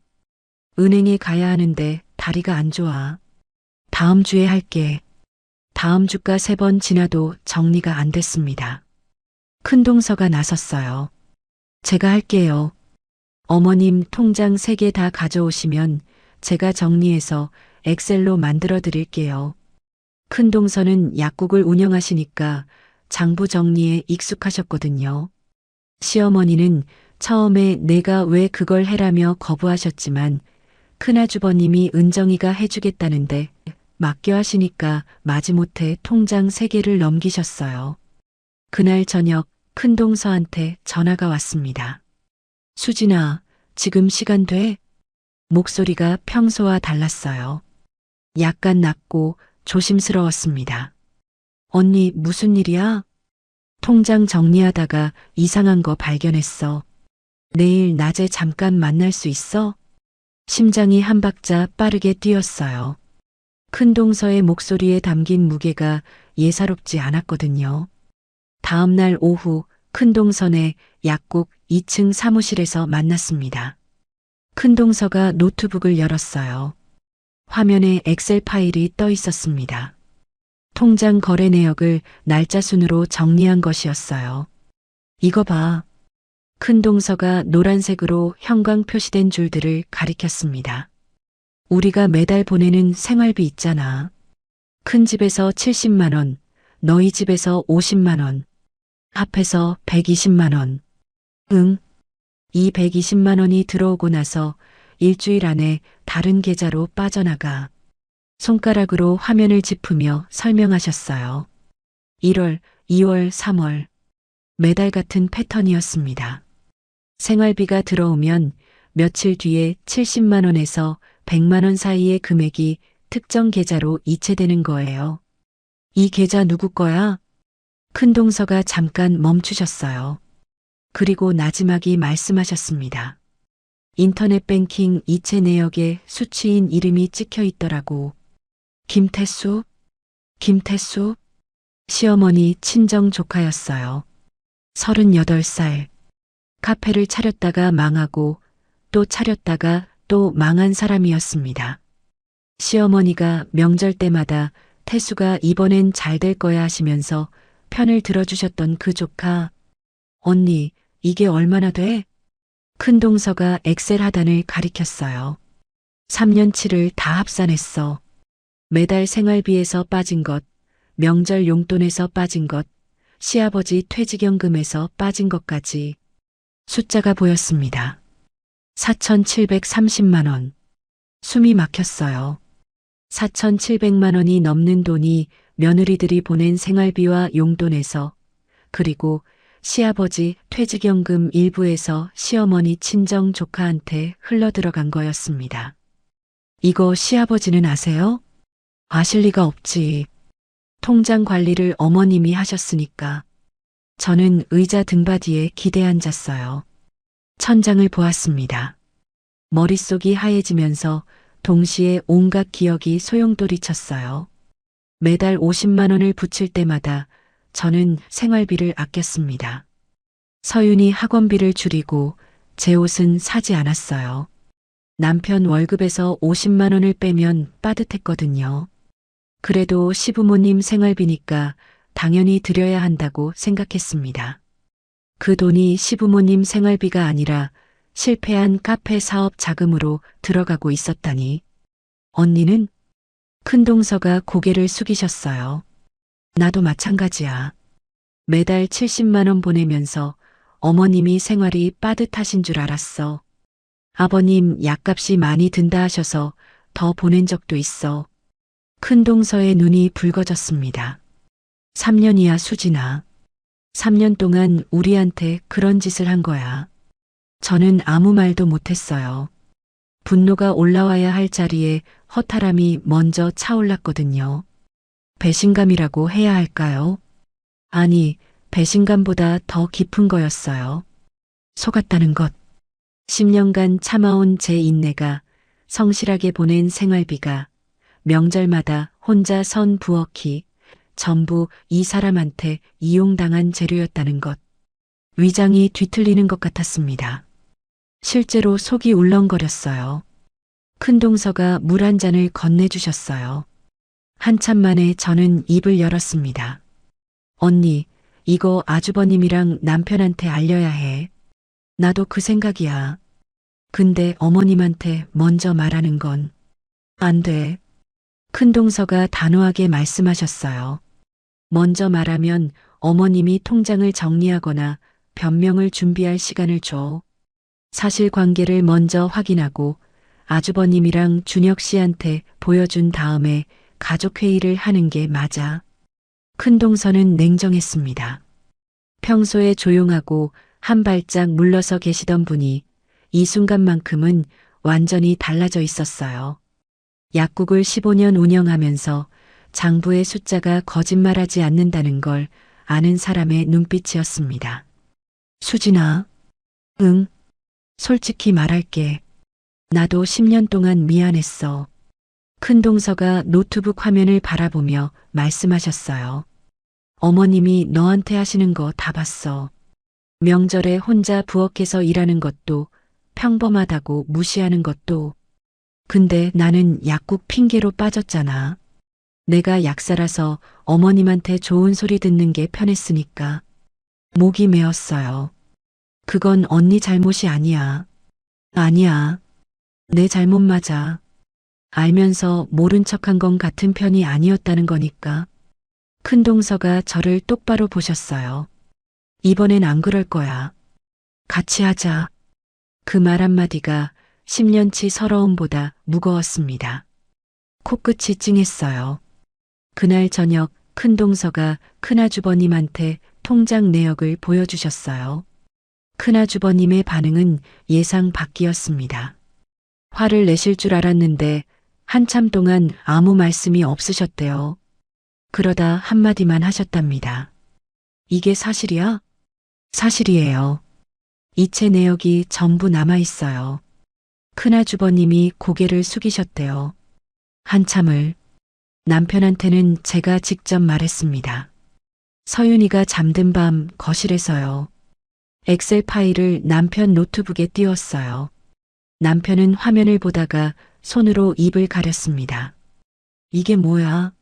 은행에 가야 하는데 다리가 안 좋아. 다음 주에 할게. 다음 주가 3번 지나도 정리가 안 됐습니다. 큰동서가 나섰어요. 제가 할게요. 어머님 통장 3개 다 가져오시면 제가 정리해서 엑셀로 만들어 드릴게요. 큰동서는 약국을 운영하시니까 장부 정리에 익숙하셨거든요. 시어머니는 처음에 내가 왜 그걸 해라며 거부하셨지만 큰아주버님이 은정이가 해주겠다는데 맡겨 하시니까 마지못해 통장 3개를 넘기셨어요. 그날 저녁 큰동서한테 전화가 왔습니다. 수진아, 지금 시간 돼? 목소리가 평소와 달랐어요. 약간 낮고 조심스러웠습니다. 언니, 무슨 일이야? 통장 정리하다가 이상한 거 발견했어. 내일 낮에 잠깐 만날 수 있어? 심장이 한 박자 빠르게 뛰었어요. 큰동서의 목소리에 담긴 무게가 예사롭지 않았거든요. 다음 날 오후 큰동서네 약국 2층 사무실에서 만났습니다. 큰동서가 노트북을 열었어요. 화면에 엑셀 파일이 떠 있었습니다. 통장 거래 내역을 날짜 순으로 정리한 것이었어요. 이거 봐. 큰동서가 노란색으로 형광 표시된 줄들을 가리켰습니다. 우리가 매달 보내는 생활비 있잖아. 큰 집에서 70만 원, 너희 집에서 50만 원, 합해서 120만 원. 응. 이 120만 원이 들어오고 나서 일주일 안에 다른 계좌로 빠져나가. 손가락으로 화면을 짚으며 설명하셨어요. 1월, 2월, 3월. 매달 같은 패턴이었습니다. 생활비가 들어오면 며칠 뒤에 70만 원에서 100만 원 사이의 금액이 특정 계좌로 이체되는 거예요. 이 계좌 누구 거야? 큰동서가 잠깐 멈추셨어요. 그리고 나지막이 말씀하셨습니다. 인터넷 뱅킹 이체 내역에 수취인 이름이 찍혀 있더라고. 김태수? 김태수? 시어머니 친정 조카였어요. 38살. 카페를 차렸다가 망하고 또 차렸다가 또 망한 사람이었습니다. 시어머니가 명절 때마다 태수가 이번엔 잘 될 거야 하시면서 편을 들어주셨던 그 조카. 언니, 이게 얼마나 돼? 큰동서가 엑셀 하단을 가리켰어요. 3년치를 다 합산했어. 매달 생활비에서 빠진 것, 명절 용돈에서 빠진 것, 시아버지 퇴직연금에서 빠진 것까지 숫자가 보였습니다. 4,730만 원. 숨이 막혔어요. 4,700만 원이 넘는 돈이 며느리들이 보낸 생활비와 용돈에서, 그리고 시아버지 퇴직연금 일부에서 시어머니 친정 조카한테 흘러들어간 거였습니다. 이거 시아버지는 아세요? 아실 리가 없지. 통장 관리를 어머님이 하셨으니까. 저는 의자 등받이에 기대 앉았어요. 천장을 보았습니다. 머릿속이 하얘지면서 동시에 온갖 기억이 소용돌이 쳤어요. 매달 50만 원을 붙일 때마다 저는 생활비를 아꼈습니다. 서윤이 학원비를 줄이고 제 옷은 사지 않았어요. 남편 월급에서 50만 원을 빼면 빠듯했거든요. 그래도 시부모님 생활비니까 당연히 드려야 한다고 생각했습니다. 그 돈이 시부모님 생활비가 아니라 실패한 카페 사업 자금으로 들어가고 있었다니. 언니는? 큰동서가 고개를 숙이셨어요. 나도 마찬가지야. 매달 70만 원 보내면서 어머님이 생활이 빠듯하신 줄 알았어. 아버님 약값이 많이 든다 하셔서 더 보낸 적도 있어. 큰동서의 눈이 붉어졌습니다. 3년이야 수진아. 3년 동안 우리한테 그런 짓을 한 거야. 저는 아무 말도 못했어요. 분노가 올라와야 할 자리에 허탈함이 먼저 차올랐거든요. 배신감이라고 해야 할까요? 아니, 배신감보다 더 깊은 거였어요. 속았다는 것. 10년간 참아온 제 인내가, 성실하게 보낸 생활비가, 명절마다 혼자 선 부엌이 전부 이 사람한테 이용당한 재료였다는 것. 위장이 뒤틀리는 것 같았습니다. 실제로 속이 울렁거렸어요. 큰동서가 물 한 잔을 건네주셨어요. 한참 만에 저는 입을 열었습니다. 언니, 이거 아주버님이랑 남편한테 알려야 해. 나도 그 생각이야. 근데 어머님한테 먼저 말하는 건 안 돼. 큰동서가 단호하게 말씀하셨어요. 먼저 말하면 어머님이 통장을 정리하거나 변명을 준비할 시간을 줘. 사실관계를 먼저 확인하고 아주버님이랑 준혁 씨한테 보여준 다음에 가족회의를 하는 게 맞아. 큰동서는 냉정했습니다. 평소에 조용하고 한 발짝 물러서 계시던 분이 이 순간만큼은 완전히 달라져 있었어요. 약국을 15년 운영하면서 장부의 숫자가 거짓말하지 않는다는 걸 아는 사람의 눈빛이었습니다. 수진아, 응, 솔직히 말할게. 나도 10년 동안 미안했어. 큰동서가 노트북 화면을 바라보며 말씀하셨어요. 어머님이 너한테 하시는 거 다 봤어. 명절에 혼자 부엌에서 일하는 것도 평범하다고 무시하는 것도. 근데 나는 약국 핑계로 빠졌잖아. 내가 약사라서 어머님한테 좋은 소리 듣는 게 편했으니까. 목이 메었어요. 그건 언니 잘못이 아니야. 아니야. 내 잘못 맞아. 알면서 모른 척한 건 같은 편이 아니었다는 거니까. 큰동서가 저를 똑바로 보셨어요. 이번엔 안 그럴 거야. 같이 하자. 그 말 한마디가 10년치 서러움보다 무거웠습니다. 코끝이 찡했어요. 그날 저녁 큰동서가 큰아주버님한테 통장 내역을 보여주셨어요. 큰아주버님의 반응은 예상 밖이었습니다. 화를 내실 줄 알았는데 한참 동안 아무 말씀이 없으셨대요. 그러다 한마디만 하셨답니다. 이게 사실이야? 사실이에요. 이체 내역이 전부 남아있어요. 큰아주버님이 고개를 숙이셨대요. 한참을. 남편한테는 제가 직접 말했습니다. 서윤이가 잠든 밤 거실에서요. 엑셀 파일을 남편 노트북에 띄웠어요. 남편은 화면을 보다가 손으로 입을 가렸습니다. 이게 뭐야?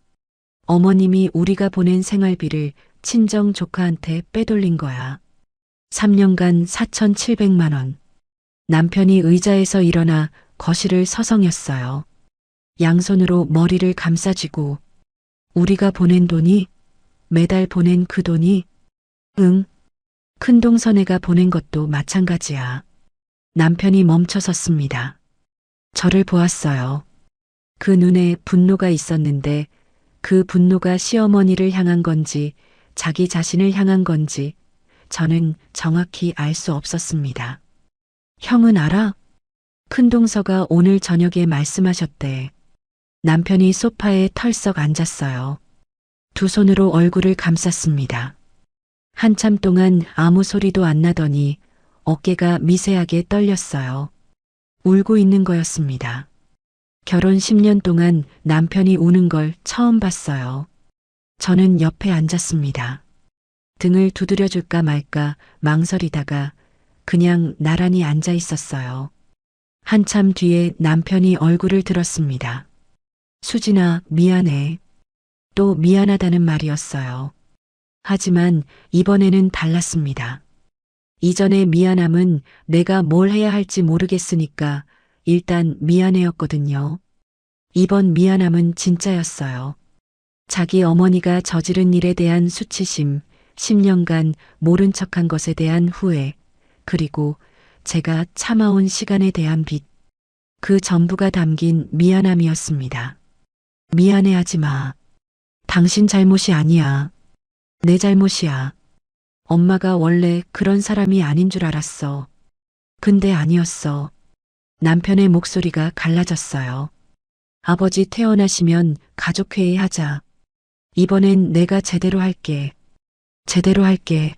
어머님이 우리가 보낸 생활비를 친정 조카한테 빼돌린 거야. 3년간 4,700만 원. 남편이 의자에서 일어나 거실을 서성였어요. 양손으로 머리를 감싸쥐고 우리가 보낸 돈이? 매달 보낸 그 돈이? 응. 큰동서네가 보낸 것도 마찬가지야. 남편이 멈춰섰습니다. 저를 보았어요. 그 눈에 분노가 있었는데 그 분노가 시어머니를 향한 건지 자기 자신을 향한 건지 저는 정확히 알 수 없었습니다. 형은 알아? 큰동서가 오늘 저녁에 말씀하셨대. 남편이 소파에 털썩 앉았어요. 두 손으로 얼굴을 감쌌습니다. 한참 동안 아무 소리도 안 나더니 어깨가 미세하게 떨렸어요. 울고 있는 거였습니다. 결혼 10년 동안 남편이 우는 걸 처음 봤어요. 저는 옆에 앉았습니다. 등을 두드려줄까 말까 망설이다가 그냥 나란히 앉아 있었어요. 한참 뒤에 남편이 얼굴을 들었습니다. 수진아, 미안해. 또 미안하다는 말이었어요. 하지만 이번에는 달랐습니다. 이전의 미안함은 내가 뭘 해야 할지 모르겠으니까 일단 미안해였거든요. 이번 미안함은 진짜였어요. 자기 어머니가 저지른 일에 대한 수치심, 10년간 모른 척한 것에 대한 후회, 그리고 제가 참아온 시간에 대한 빚. 그 전부가 담긴 미안함이었습니다. 미안해하지 마. 당신 잘못이 아니야. 내 잘못이야. 엄마가 원래 그런 사람이 아닌 줄 알았어. 근데 아니었어. 남편의 목소리가 갈라졌어요. 아버지 퇴원하시면 가족회의 하자. 이번엔 내가 제대로 할게. 제대로 할게.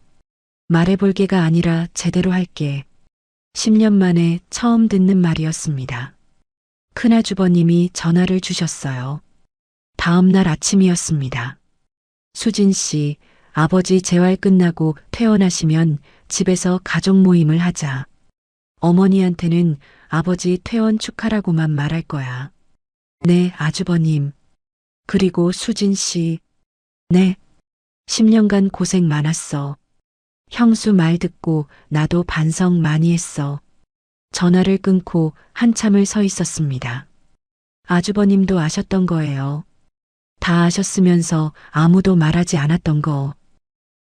말해볼게가 아니라 제대로 할게. 10년 만에 처음 듣는 말이었습니다. 큰아주버님이 전화를 주셨어요. 다음 날 아침이었습니다. 수진 씨, 아버지 재활 끝나고 퇴원하시면 집에서 가족 모임을 하자. 어머니한테는 아버지 퇴원 축하라고만 말할 거야. 네, 아주버님. 그리고 수진 씨. 네. 10년간 고생 많았어. 형수 말 듣고 나도 반성 많이 했어. 전화를 끊고 한참을 서 있었습니다. 아주버님도 아셨던 거예요. 다 아셨으면서 아무도 말하지 않았던 거.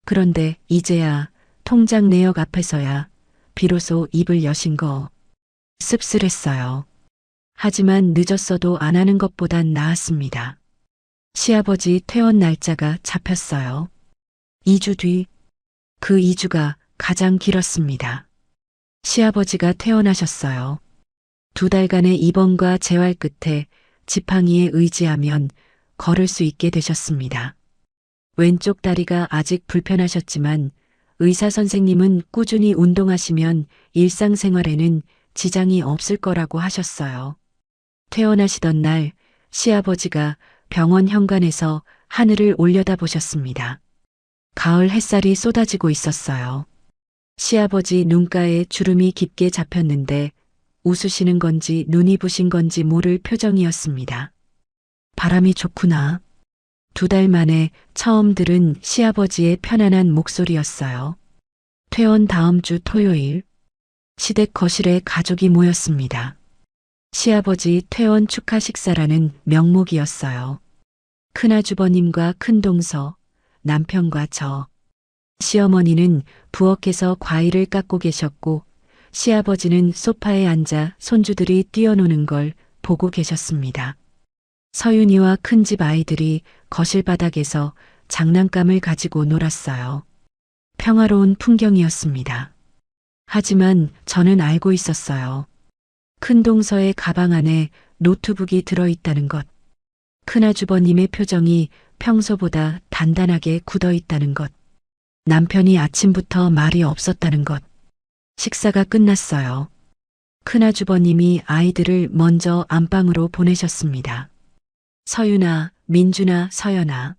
그런데 이제야 통장 내역 앞에서야 비로소 입을 여신 거. 씁쓸했어요. 하지만 늦었어도 안 하는 것보단 나았습니다. 시아버지 퇴원 날짜가 잡혔어요. 2주 뒤, 그 2주가 가장 길었습니다. 시아버지가 퇴원하셨어요. 2달간의 입원과 재활 끝에 지팡이에 의지하면 걸을 수 있게 되셨습니다. 왼쪽 다리가 아직 불편하셨지만 의사 선생님은 꾸준히 운동하시면 일상생활에는 지장이 없을 거라고 하셨어요. 퇴원하시던 날 시아버지가 병원 현관에서 하늘을 올려다보셨습니다. 가을 햇살이 쏟아지고 있었어요. 시아버지 눈가에 주름이 깊게 잡혔는데 웃으시는 건지 눈이 부신 건지 모를 표정이었습니다. 바람이 좋구나. 2달 만에 처음 들은 시아버지의 편안한 목소리였어요. 퇴원 다음 주 토요일, 시댁 거실에 가족이 모였습니다. 시아버지 퇴원 축하 식사라는 명목이었어요. 큰아주버님과 큰동서, 남편과 저. 시어머니는 부엌에서 과일을 깎고 계셨고 시아버지는 소파에 앉아 손주들이 뛰어노는 걸 보고 계셨습니다. 서윤이와 큰집 아이들이 거실 바닥에서 장난감을 가지고 놀았어요. 평화로운 풍경이었습니다. 하지만 저는 알고 있었어요. 큰동서의 가방 안에 노트북이 들어있다는 것. 큰아주버님의 표정이 평소보다 단단하게 굳어있다는 것. 남편이 아침부터 말이 없었다는 것. 식사가 끝났어요. 큰아주버님이 아이들을 먼저 안방으로 보내셨습니다. 서윤아, 민준아, 서연아.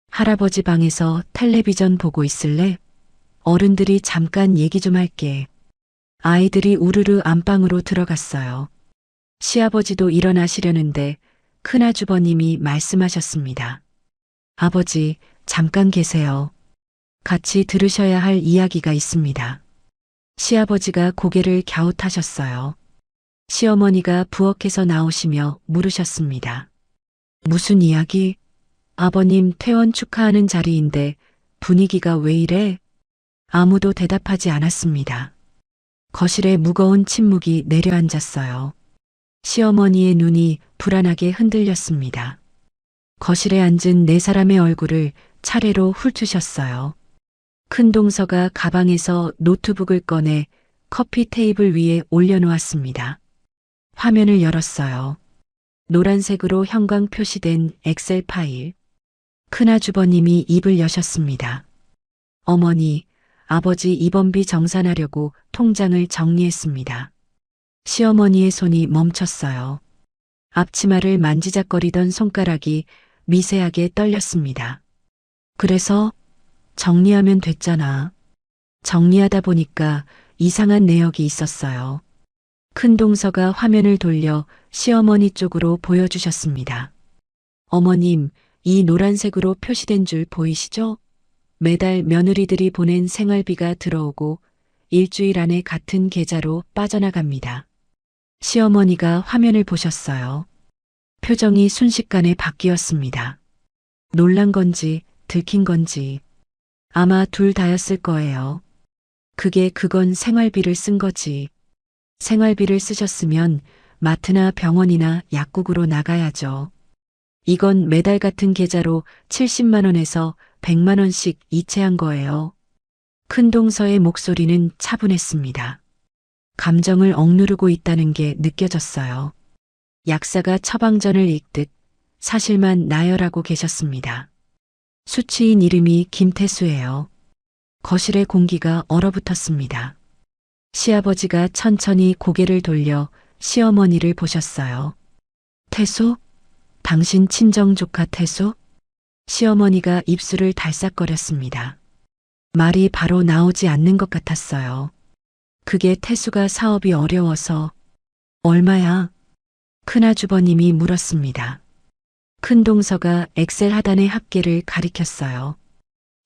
할아버지 방에서 텔레비전 보고 있을래? 어른들이 잠깐 얘기 좀 할게. 아이들이 우르르 안방으로 들어갔어요. 시아버지도 일어나시려는데 큰아주버님이 말씀하셨습니다. 아버지, 잠깐 계세요. 같이 들으셔야 할 이야기가 있습니다. 시아버지가 고개를 갸웃하셨어요. 시어머니가 부엌에서 나오시며 물으셨습니다. 무슨 이야기? 아버님 퇴원 축하하는 자리인데 분위기가 왜 이래? 아무도 대답하지 않았습니다. 거실에 무거운 침묵이 내려앉았어요. 시어머니의 눈이 불안하게 흔들렸습니다. 거실에 앉은 4사람의 얼굴을 차례로 훑으셨어요. 큰동서가 가방에서 노트북을 꺼내 커피 테이블 위에 올려놓았습니다. 화면을 열었어요. 노란색으로 형광 표시된 엑셀 파일. 큰아주버님이 입을 여셨습니다. 어머니, 아버지 입원비 정산하려고 통장을 정리했습니다. 시어머니의 손이 멈췄어요. 앞치마를 만지작거리던 손가락이 미세하게 떨렸습니다. 그래서 정리하면 됐잖아. 정리하다 보니까 이상한 내역이 있었어요. 큰 동서가 화면을 돌려 시어머니 쪽으로 보여주셨습니다. 어머님, 이 노란색으로 표시된 줄 보이시죠? 매달 며느리들이 보낸 생활비가 들어오고 일주일 안에 같은 계좌로 빠져나갑니다. 시어머니가 화면을 보셨어요. 표정이 순식간에 바뀌었습니다. 놀란 건지 들킨 건지 아마 둘 다였을 거예요. 그건 생활비를 쓴 거지. 생활비를 쓰셨으면 마트나 병원이나 약국으로 나가야죠. 이건 매달 같은 계좌로 70만 원에서 100만 원씩 이체한 거예요. 큰동서의 목소리는 차분했습니다. 감정을 억누르고 있다는 게 느껴졌어요. 약사가 처방전을 읽듯 사실만 나열하고 계셨습니다. 수치인 이름이 김태수예요. 거실의 공기가 얼어붙었습니다. 시아버지가 천천히 고개를 돌려 시어머니를 보셨어요. 태수? 당신 친정 조카 태수? 시어머니가 입술을 달싹거렸습니다. 말이 바로 나오지 않는 것 같았어요. 그게 태수가 사업이 어려워서. 얼마야? 큰아주버님이 물었습니다. 큰동서가 엑셀 하단의 합계를 가리켰어요.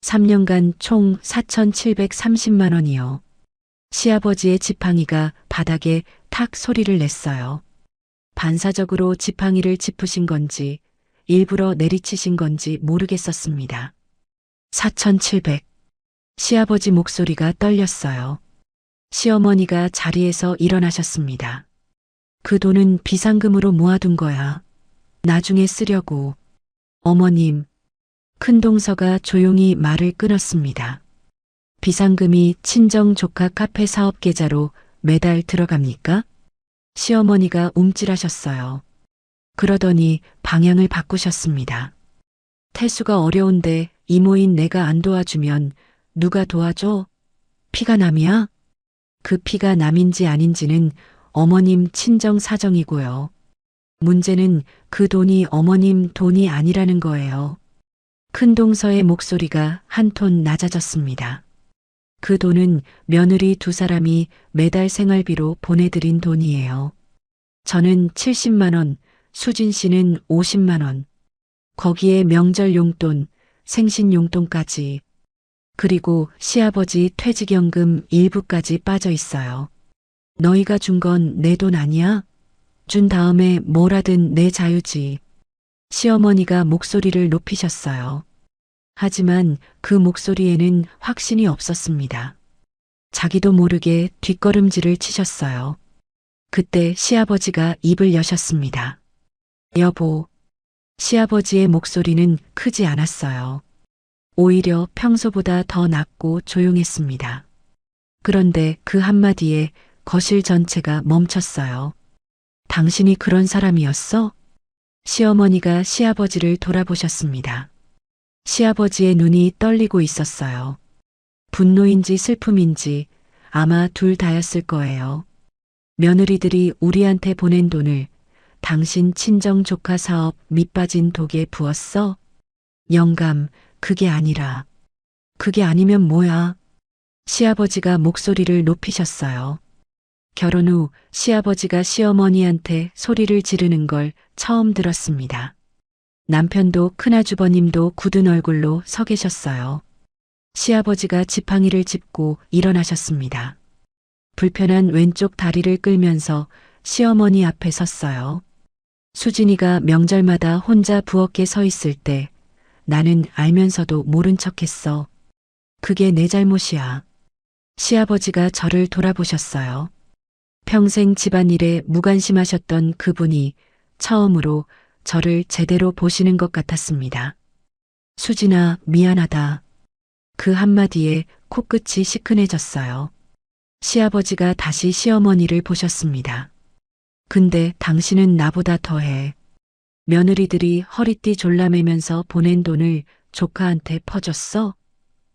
3년간 총 4,730만 원이요. 시아버지의 지팡이가 바닥에 탁 소리를 냈어요. 반사적으로 지팡이를 짚으신 건지 일부러 내리치신 건지 모르겠었습니다. 4,700. 시아버지 목소리가 떨렸어요. 시어머니가 자리에서 일어나셨습니다. 그 돈은 비상금으로 모아둔 거야. 나중에 쓰려고. 어머님. 큰동서가 조용히 말을 끊었습니다. 비상금이 친정 조카 카페 사업 계좌로 매달 들어갑니까? 시어머니가 움찔하셨어요. 그러더니 방향을 바꾸셨습니다. 태수가 어려운데 이모인 내가 안 도와주면 누가 도와줘? 피가 남이야? 그 피가 남인지 아닌지는 어머님 친정 사정이고요. 문제는 그 돈이 어머님 돈이 아니라는 거예요. 큰동서의 목소리가 한 톤 낮아졌습니다. 그 돈은 며느리 두 사람이 매달 생활비로 보내드린 돈이에요. 저는 70만 원, 수진 씨는 50만 원. 거기에 명절 용돈, 생신 용돈까지. 그리고 시아버지 퇴직연금 일부까지 빠져 있어요. 너희가 준 건 내 돈 아니야? 준 다음에 뭘 하든 내 자유지. 시어머니가 목소리를 높이셨어요. 하지만 그 목소리에는 확신이 없었습니다. 자기도 모르게 뒷걸음질을 치셨어요. 그때 시아버지가 입을 여셨습니다. 여보. 시아버지의 목소리는 크지 않았어요. 오히려 평소보다 더 낮고 조용했습니다. 그런데 그 한마디에 거실 전체가 멈췄어요. 당신이 그런 사람이었어? 시어머니가 시아버지를 돌아보셨습니다. 시아버지의 눈이 떨리고 있었어요. 분노인지 슬픔인지 아마 둘 다였을 거예요. 며느리들이 우리한테 보낸 돈을 당신 친정 조카 사업 밑빠진 독에 부었어? 영감, 그게 아니라. 그게 아니면 뭐야? 시아버지가 목소리를 높이셨어요. 결혼 후 시아버지가 시어머니한테 소리를 지르는 걸 처음 들었습니다. 남편도 큰아주버님도 굳은 얼굴로 서 계셨어요. 시아버지가 지팡이를 짚고 일어나셨습니다. 불편한 왼쪽 다리를 끌면서 시어머니 앞에 섰어요. 수진이가 명절마다 혼자 부엌에 서 있을 때 나는 알면서도 모른 척했어. 그게 내 잘못이야. 시아버지가 저를 돌아보셨어요. 평생 집안일에 무관심하셨던 그분이 처음으로 저를 제대로 보시는 것 같았습니다. 수진아, 미안하다. 그 한마디에 코끝이 시큰해졌어요. 시아버지가 다시 시어머니를 보셨습니다. 근데 당신은 나보다 더해. 며느리들이 허리띠 졸라매면서 보낸 돈을 조카한테 퍼줬어?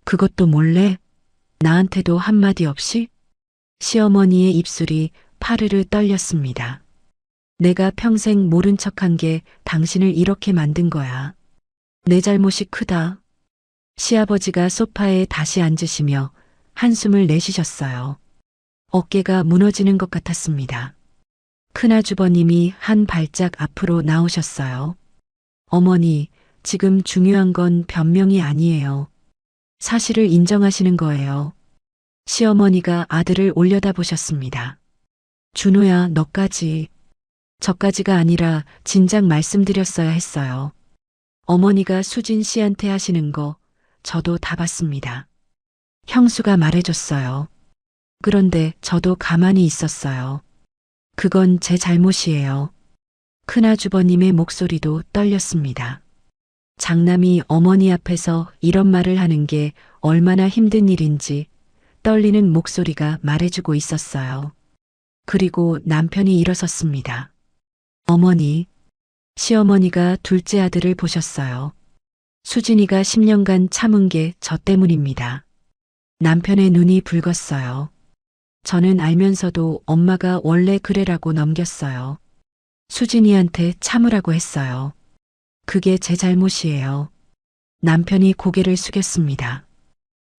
그것도 몰래? 나한테도 한마디 없이? 시어머니의 입술이 파르르 떨렸습니다. 내가 평생 모른 척한 게 당신을 이렇게 만든 거야. 내 잘못이 크다. 시아버지가 소파에 다시 앉으시며 한숨을 내쉬셨어요. 어깨가 무너지는 것 같았습니다. 큰아주버님이 한 발짝 앞으로 나오셨어요. 어머니, 지금 중요한 건 변명이 아니에요. 사실을 인정하시는 거예요. 시어머니가 아들을 올려다보셨습니다. 준호야, 너까지. 저까지가 아니라 진작 말씀드렸어야 했어요. 어머니가 수진 씨한테 하시는 거 저도 다 봤습니다. 형수가 말해줬어요. 그런데 저도 가만히 있었어요. 그건 제 잘못이에요. 큰아주버님의 목소리도 떨렸습니다. 장남이 어머니 앞에서 이런 말을 하는 게 얼마나 힘든 일인지 떨리는 목소리가 말해주고 있었어요. 그리고 남편이 일어섰습니다. 어머니, 시어머니가 둘째 아들을 보셨어요. 수진이가 10년간 참은 게 저 때문입니다. 남편의 눈이 붉었어요. 저는 알면서도 엄마가 원래 그래라고 넘겼어요. 수진이한테 참으라고 했어요. 그게 제 잘못이에요. 남편이 고개를 숙였습니다.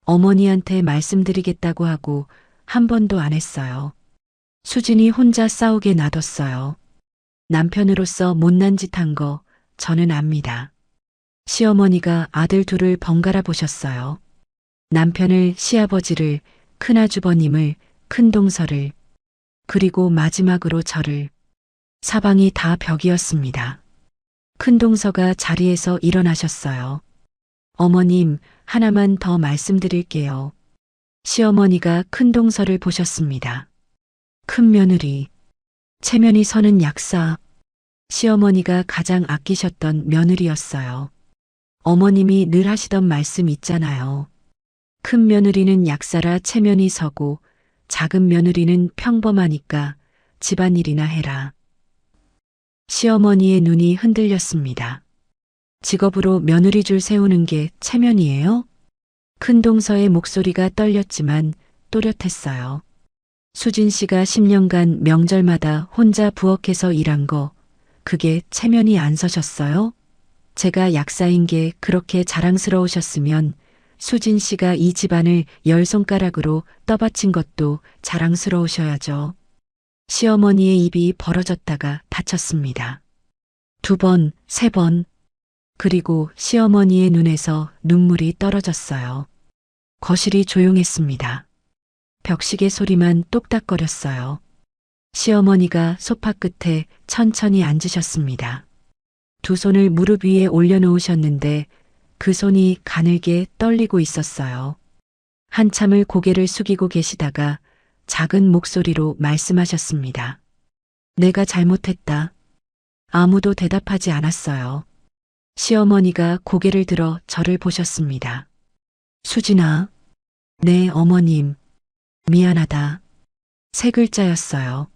어머니한테 말씀드리겠다고 하고 한 번도 안 했어요. 수진이 혼자 싸우게 놔뒀어요. 남편으로서 못난 짓 한 거 저는 압니다. 시어머니가 아들 둘을 번갈아 보셨어요. 남편을, 시아버지를, 큰아주버님을, 큰동서를, 그리고 마지막으로 저를. 사방이 다 벽이었습니다. 큰동서가 자리에서 일어나셨어요. 어머님, 하나만 더 말씀드릴게요. 시어머니가 큰동서를 보셨습니다. 큰며느리, 체면이 서는 약사. 시어머니가 가장 아끼셨던 며느리였어요. 어머님이 늘 하시던 말씀 있잖아요. 큰 며느리는 약사라 체면이 서고 작은 며느리는 평범하니까 집안일이나 해라. 시어머니의 눈이 흔들렸습니다. 직업으로 며느리 줄 세우는 게 체면이에요? 큰동서의 목소리가 떨렸지만 또렷했어요. 수진 씨가 10년간 명절마다 혼자 부엌에서 일한 거, 그게 체면이 안 서셨어요? 제가 약사인 게 그렇게 자랑스러우셨으면 수진 씨가 이 집안을 10손가락으로 떠받친 것도 자랑스러우셔야죠. 시어머니의 입이 벌어졌다가 닫혔습니다. 2번, 3번. 그리고 시어머니의 눈에서 눈물이 떨어졌어요. 거실이 조용했습니다. 벽시계 소리만 똑딱거렸어요. 시어머니가 소파 끝에 천천히 앉으셨습니다. 두 손을 무릎 위에 올려놓으셨는데 그 손이 가늘게 떨리고 있었어요. 한참을 고개를 숙이고 계시다가 작은 목소리로 말씀하셨습니다. 내가 잘못했다. 아무도 대답하지 않았어요. 시어머니가 고개를 들어 저를 보셨습니다. 수진아. 네, 어머님. 미안하다. 3글자였어요.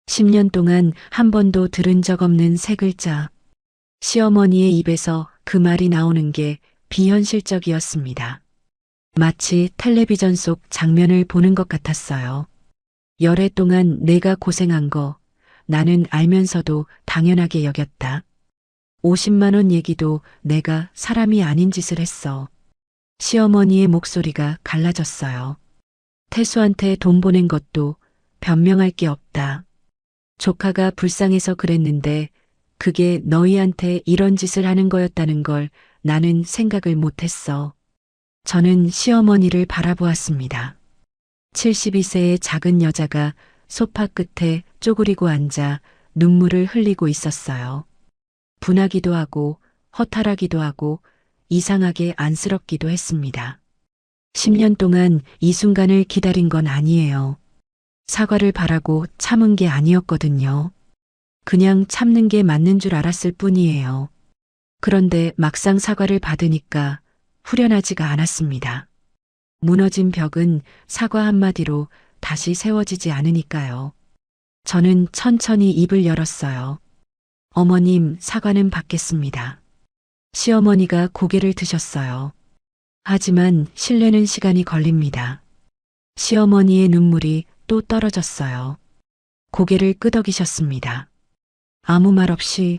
10년 동안 한 번도 들은 적 없는 3글자. 시어머니의 입에서 그 말이 나오는 게 비현실적이었습니다. 마치 텔레비전 속 장면을 보는 것 같았어요. 열해 동안 내가 고생한 거 나는 알면서도 당연하게 여겼다. 50만 원 얘기도 내가 사람이 아닌 짓을 했어. 시어머니의 목소리가 갈라졌어요. 태수한테 돈 보낸 것도 변명할 게 없다. 조카가 불쌍해서 그랬는데 그게 너희한테 이런 짓을 하는 거였다는 걸 나는 생각을 못했어. 저는 시어머니를 바라보았습니다. 72세의 작은 여자가 소파 끝에 쪼그리고 앉아 눈물을 흘리고 있었어요. 분하기도 하고 허탈하기도 하고 이상하게 안쓰럽기도 했습니다. 10년 동안 이 순간을 기다린 건 아니에요. 사과를 바라고 참은 게 아니었거든요. 그냥 참는 게 맞는 줄 알았을 뿐이에요. 그런데 막상 사과를 받으니까 후련하지가 않았습니다. 무너진 벽은 사과 한마디로 다시 세워지지 않으니까요. 저는 천천히 입을 열었어요. 어머님, 사과는 받겠습니다. 시어머니가 고개를 드셨어요. 하지만 신뢰는 시간이 걸립니다. 시어머니의 눈물이 또 떨어졌어요. 고개를 끄덕이셨습니다. 아무 말 없이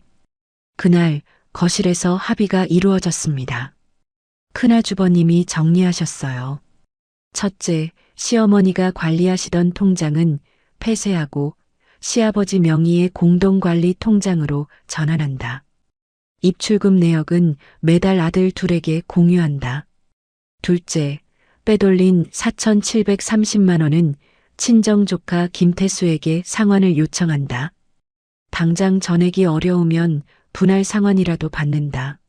그날 거실에서 합의가 이루어졌습니다. 큰아주버님이 정리하셨어요. 첫째, 시어머니가 관리하시던 통장은 폐쇄하고 시아버지 명의의 공동관리 통장으로 전환한다. 입출금 내역은 매달 아들 둘에게 공유한다. 둘째, 빼돌린 4,730만 원은 친정 조카 김태수에게 상환을 요청한다. 당장 전액이 어려우면 분할 상환이라도 받는다.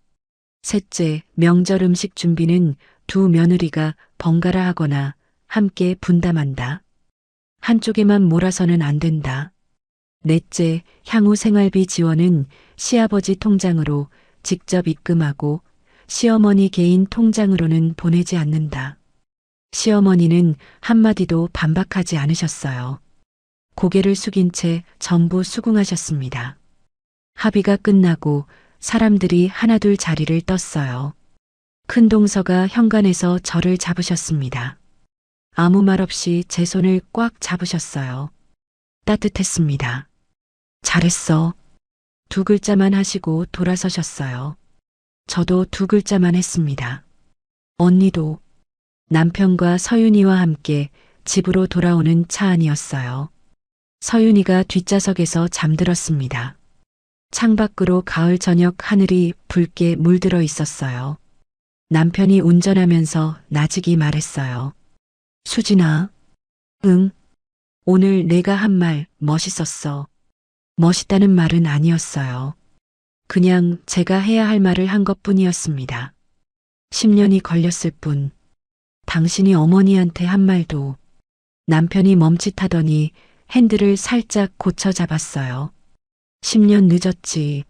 셋째, 명절 음식 준비는 두 며느리가 번갈아 하거나 함께 분담한다. 한쪽에만 몰아서는 안 된다. 넷째, 향후 생활비 지원은 시아버지 통장으로 직접 입금하고 시어머니 개인 통장으로는 보내지 않는다. 시어머니는 한마디도 반박하지 않으셨어요. 고개를 숙인 채 전부 수긍하셨습니다. 합의가 끝나고 사람들이 하나둘 자리를 떴어요. 큰동서가 현관에서 저를 잡으셨습니다. 아무 말 없이 제 손을 꽉 잡으셨어요. 따뜻했습니다. 잘했어. 두 글자만 하시고 돌아서셨어요. 저도 두 글자만 했습니다. 언니도. 남편과 서윤이와 함께 집으로 돌아오는 차 안이었어요. 서윤이가 뒷좌석에서 잠들었습니다. 창밖으로 가을 저녁 하늘이 붉게 물들어 있었어요. 남편이 운전하면서 나직이 말했어요. 수진아. 응. 오늘 내가 한 말 멋있었어. 멋있다는 말은 아니었어요. 그냥 제가 해야 할 말을 한 것뿐이었습니다. 10년이 걸렸을 뿐. 당신이 어머니한테 한 말도. 남편이 멈칫하더니 핸들을 살짝 고쳐 잡았어요. 10년 늦었지.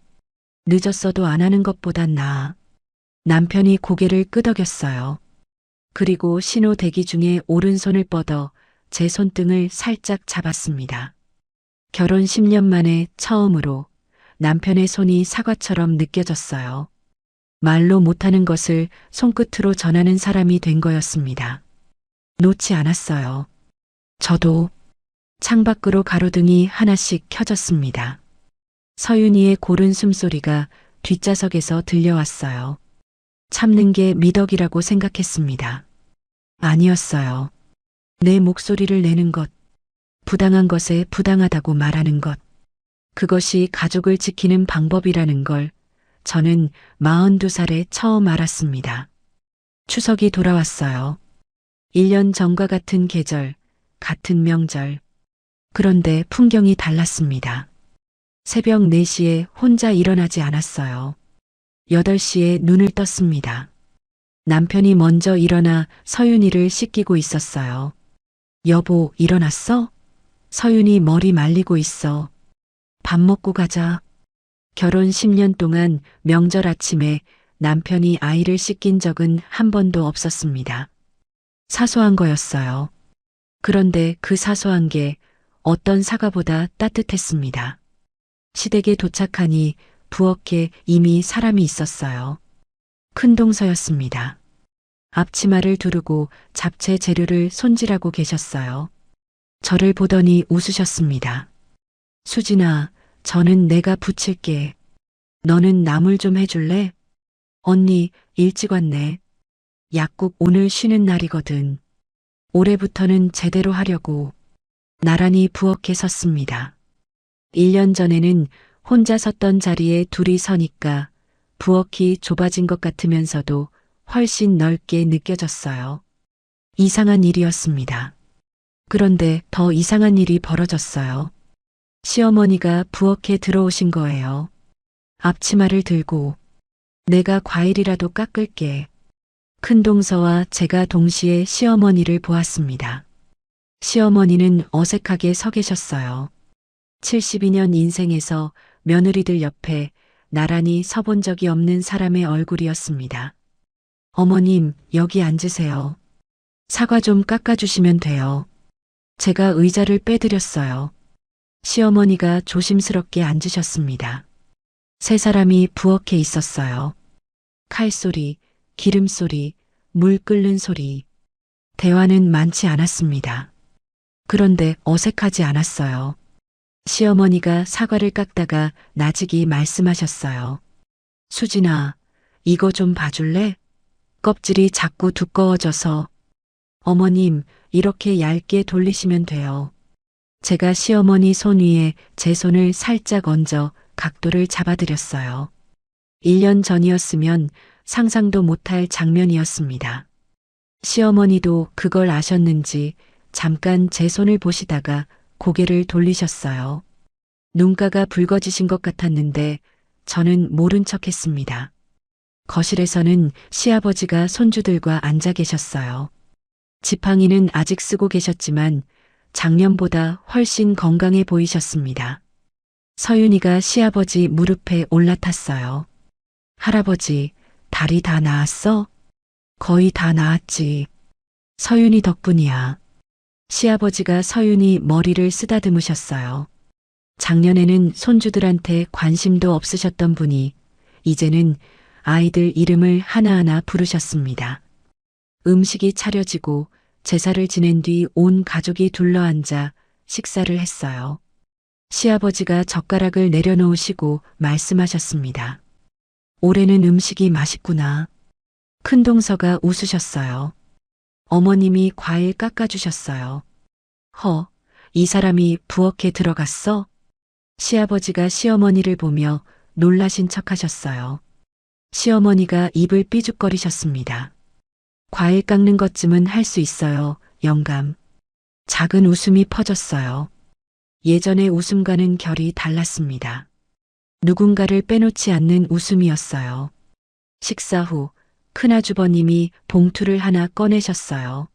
늦었어도 안 하는 것보단 나아. 남편이 고개를 끄덕였어요. 그리고 신호 대기 중에 오른손을 뻗어 제 손등을 살짝 잡았습니다. 결혼 10년 만에 처음으로 남편의 손이 사과처럼 느껴졌어요. 말로 못하는 것을 손끝으로 전하는 사람이 된 거였습니다. 놓지 않았어요. 저도. 창밖으로 가로등이 하나씩 켜졌습니다. 서윤이의 고른 숨소리가 뒷좌석에서 들려왔어요. 참는 게 미덕이라고 생각했습니다. 아니었어요. 내 목소리를 내는 것, 부당한 것에 부당하다고 말하는 것, 그것이 가족을 지키는 방법이라는 걸 저는 42살에 처음 알았습니다. 추석이 돌아왔어요. 1년 전과 같은 계절, 같은 명절. 그런데 풍경이 달랐습니다. 새벽 4시에 혼자 일어나지 않았어요. 8시에 눈을 떴습니다. 남편이 먼저 일어나 서윤이를 씻기고 있었어요. 여보, 일어났어? 서윤이 머리 말리고 있어. 밥 먹고 가자. 결혼 10년 동안 명절 아침에 남편이 아이를 씻긴 적은 한 번도 없었습니다. 사소한 거였어요. 그런데 그 사소한 게 어떤 사과보다 따뜻했습니다. 시댁에 도착하니 부엌에 이미 사람이 있었어요. 큰동서였습니다. 앞치마를 두르고 잡채 재료를 손질하고 계셨어요. 저를 보더니 웃으셨습니다. 수진아, 저는 내가 부칠게. 너는 나물 좀 해줄래? 언니, 일찍 왔네. 약국 오늘 쉬는 날이거든. 올해부터는 제대로 하려고. 나란히 부엌에 섰습니다. 1년 전에는 혼자 섰던 자리에 둘이 서니까 부엌이 좁아진 것 같으면서도 훨씬 넓게 느껴졌어요. 이상한 일이었습니다. 그런데 더 이상한 일이 벌어졌어요. 시어머니가 부엌에 들어오신 거예요. 앞치마를 들고. 내가 과일이라도 깎을게. 큰동서와 제가 동시에 시어머니를 보았습니다. 시어머니는 어색하게 서 계셨어요. 72년 인생에서 며느리들 옆에 나란히 서본 적이 없는 사람의 얼굴이었습니다. 어머님, 여기 앉으세요. 사과 좀 깎아주시면 돼요. 제가 의자를 빼드렸어요. 시어머니가 조심스럽게 앉으셨습니다. 세 사람이 부엌에 있었어요. 칼소리, 기름소리, 물 끓는 소리. 대화는 많지 않았습니다. 그런데 어색하지 않았어요. 시어머니가 사과를 깎다가 나직이 말씀하셨어요. 수진아, 이거 좀 봐줄래? 껍질이 자꾸 두꺼워져서. 어머님, 이렇게 얇게 돌리시면 돼요. 제가 시어머니 손 위에 제 손을 살짝 얹어 각도를 잡아드렸어요. 1년 전이었으면 상상도 못할 장면이었습니다. 시어머니도 그걸 아셨는지 잠깐 제 손을 보시다가 고개를 돌리셨어요. 눈가가 붉어지신 것 같았는데 저는 모른 척 했습니다. 거실에서는 시아버지가 손주들과 앉아 계셨어요. 지팡이는 아직 쓰고 계셨지만 작년보다 훨씬 건강해 보이셨습니다. 서윤이가 시아버지 무릎에 올라탔어요. 할아버지, 다리 다 나았어? 거의 다 나았지. 서윤이 덕분이야. 시아버지가 서윤이 머리를 쓰다듬으셨어요. 작년에는 손주들한테 관심도 없으셨던 분이 이제는 아이들 이름을 하나하나 부르셨습니다. 음식이 차려지고 제사를 지낸 뒤 온 가족이 둘러앉아 식사를 했어요. 시아버지가 젓가락을 내려놓으시고 말씀하셨습니다. 올해는 음식이 맛있구나. 큰동서가 웃으셨어요. 어머님이 과일 깎아주셨어요. 이 사람이 부엌에 들어갔어? 시아버지가 시어머니를 보며 놀라신 척 하셨어요. 시어머니가 입을 삐죽거리셨습니다. 과일 깎는 것쯤은 할 수 있어요, 영감. 작은 웃음이 퍼졌어요. 예전의 웃음과는 결이 달랐습니다. 누군가를 빼놓지 않는 웃음이었어요. 식사 후 큰아주버님이 봉투를 하나 꺼내셨어요.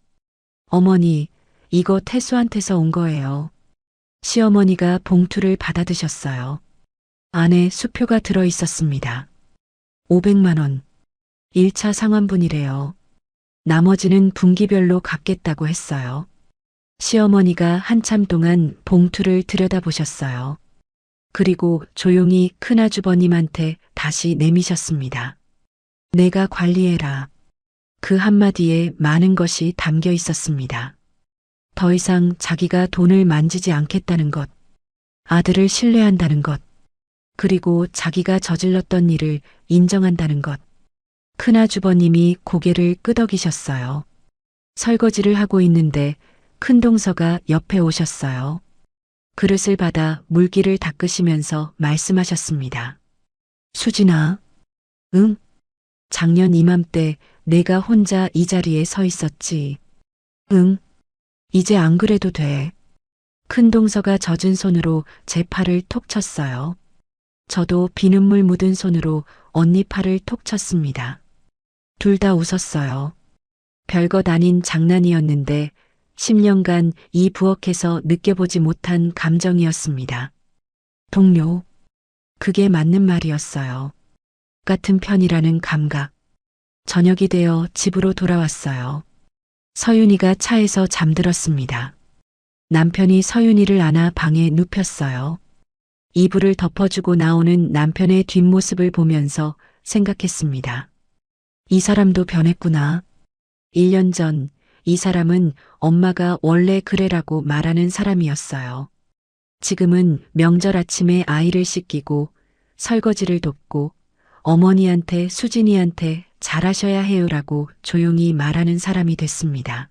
어머니, 이거 태수한테서 온 거예요. 시어머니가 봉투를 받아드셨어요. 안에 수표가 들어 있었습니다. 500만 원. 1차 상환분이래요. 나머지는 분기별로 갚겠다고 했어요. 시어머니가 한참 동안 봉투를 들여다보셨어요. 그리고 조용히 큰아주버님한테 다시 내미셨습니다. 내가 관리해라. 그 한마디에 많은 것이 담겨 있었습니다. 더 이상 자기가 돈을 만지지 않겠다는 것, 아들을 신뢰한다는 것, 그리고 자기가 저질렀던 일을 인정한다는 것. 큰아주버님이 고개를 끄덕이셨어요. 설거지를 하고 있는데 큰동서가 옆에 오셨어요. 그릇을 받아 물기를 닦으시면서 말씀하셨습니다. 수진아, 응? 작년 이맘때 내가 혼자 이 자리에 서 있었지. 응? 이제 안 그래도 돼. 큰동서가 젖은 손으로 제 팔을 톡 쳤어요. 저도 비눗물 묻은 손으로 언니 팔을 톡 쳤습니다. 둘 다 웃었어요. 별것 아닌 장난이었는데 10년간 이 부엌에서 느껴보지 못한 감정이었습니다. 동료. 그게 맞는 말이었어요. 같은 편이라는 감각. 저녁이 되어 집으로 돌아왔어요. 서윤이가 차에서 잠들었습니다. 남편이 서윤이를 안아 방에 눕혔어요. 이불을 덮어주고 나오는 남편의 뒷모습을 보면서 생각했습니다. 이 사람도 변했구나. 1년 전 이 사람은 엄마가 원래 그래라고 말하는 사람이었어요. 지금은 명절 아침에 아이를 씻기고 설거지를 돕고 어머니한테 수진이한테 잘하셔야 해요라고 조용히 말하는 사람이 됐습니다.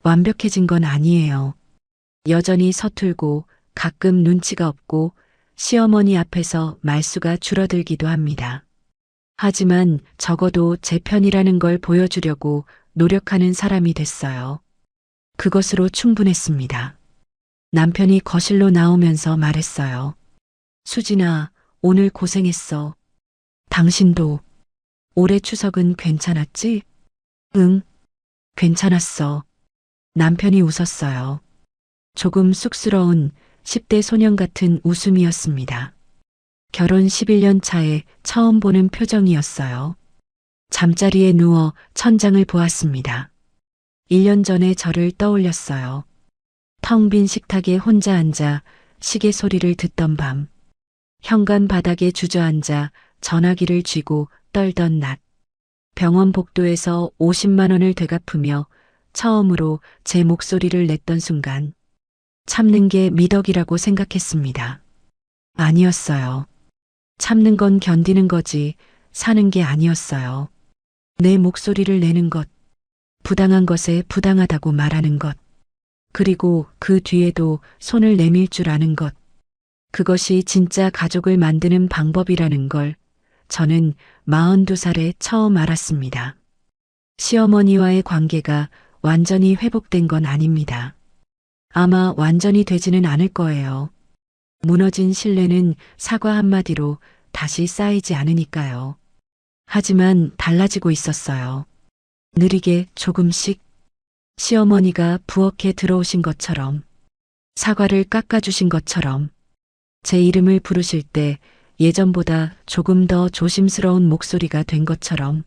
완벽해진 건 아니에요. 여전히 서툴고 가끔 눈치가 없고 시어머니 앞에서 말수가 줄어들기도 합니다. 하지만 적어도 제 편이라는 걸 보여주려고 노력하는 사람이 됐어요. 그것으로 충분했습니다. 남편이 거실로 나오면서 말했어요. 수진아, 오늘 고생했어. 당신도. 올해 추석은 괜찮았지? 응, 괜찮았어. 남편이 웃었어요. 조금 쑥스러운 10대 소년 같은 웃음이었습니다. 결혼 11년 차에 처음 보는 표정이었어요. 잠자리에 누워 천장을 보았습니다. 1년 전에 저를 떠올렸어요. 텅 빈 식탁에 혼자 앉아 시계 소리를 듣던 밤. 현관 바닥에 주저앉아 전화기를 쥐고 떨던 낮. 병원 복도에서 50만 원을 되갚으며 처음으로 제 목소리를 냈던 순간. 참는 게 미덕이라고 생각했습니다. 아니었어요. 참는 건 견디는 거지 사는 게 아니었어요. 내 목소리를 내는 것, 부당한 것에 부당하다고 말하는 것. 그리고 그 뒤에도 손을 내밀 줄 아는 것. 그것이 진짜 가족을 만드는 방법이라는 걸 저는 42살에 처음 알았습니다. 시어머니와의 관계가 완전히 회복된 건 아닙니다. 아마 완전히 되지는 않을 거예요. 무너진 신뢰는 사과 한마디로 다시 쌓이지 않으니까요. 하지만 달라지고 있었어요. 느리게 조금씩 시어머니가 부엌에 들어오신 것처럼 사과를 깎아주신 것처럼 제 이름을 부르실 때 예전보다 조금 더 조심스러운 목소리가 된 것처럼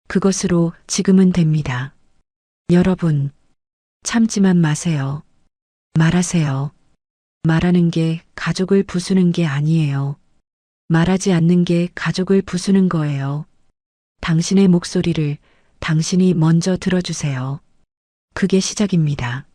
그것으로 지금은 됩니다. 여러분, 참지만 마세요. 말하세요. 말하는 게 가족을 부수는 게 아니에요. 말하지 않는 게 가족을 부수는 거예요. 당신의 목소리를 당신이 먼저 들어주세요. 그게 시작입니다.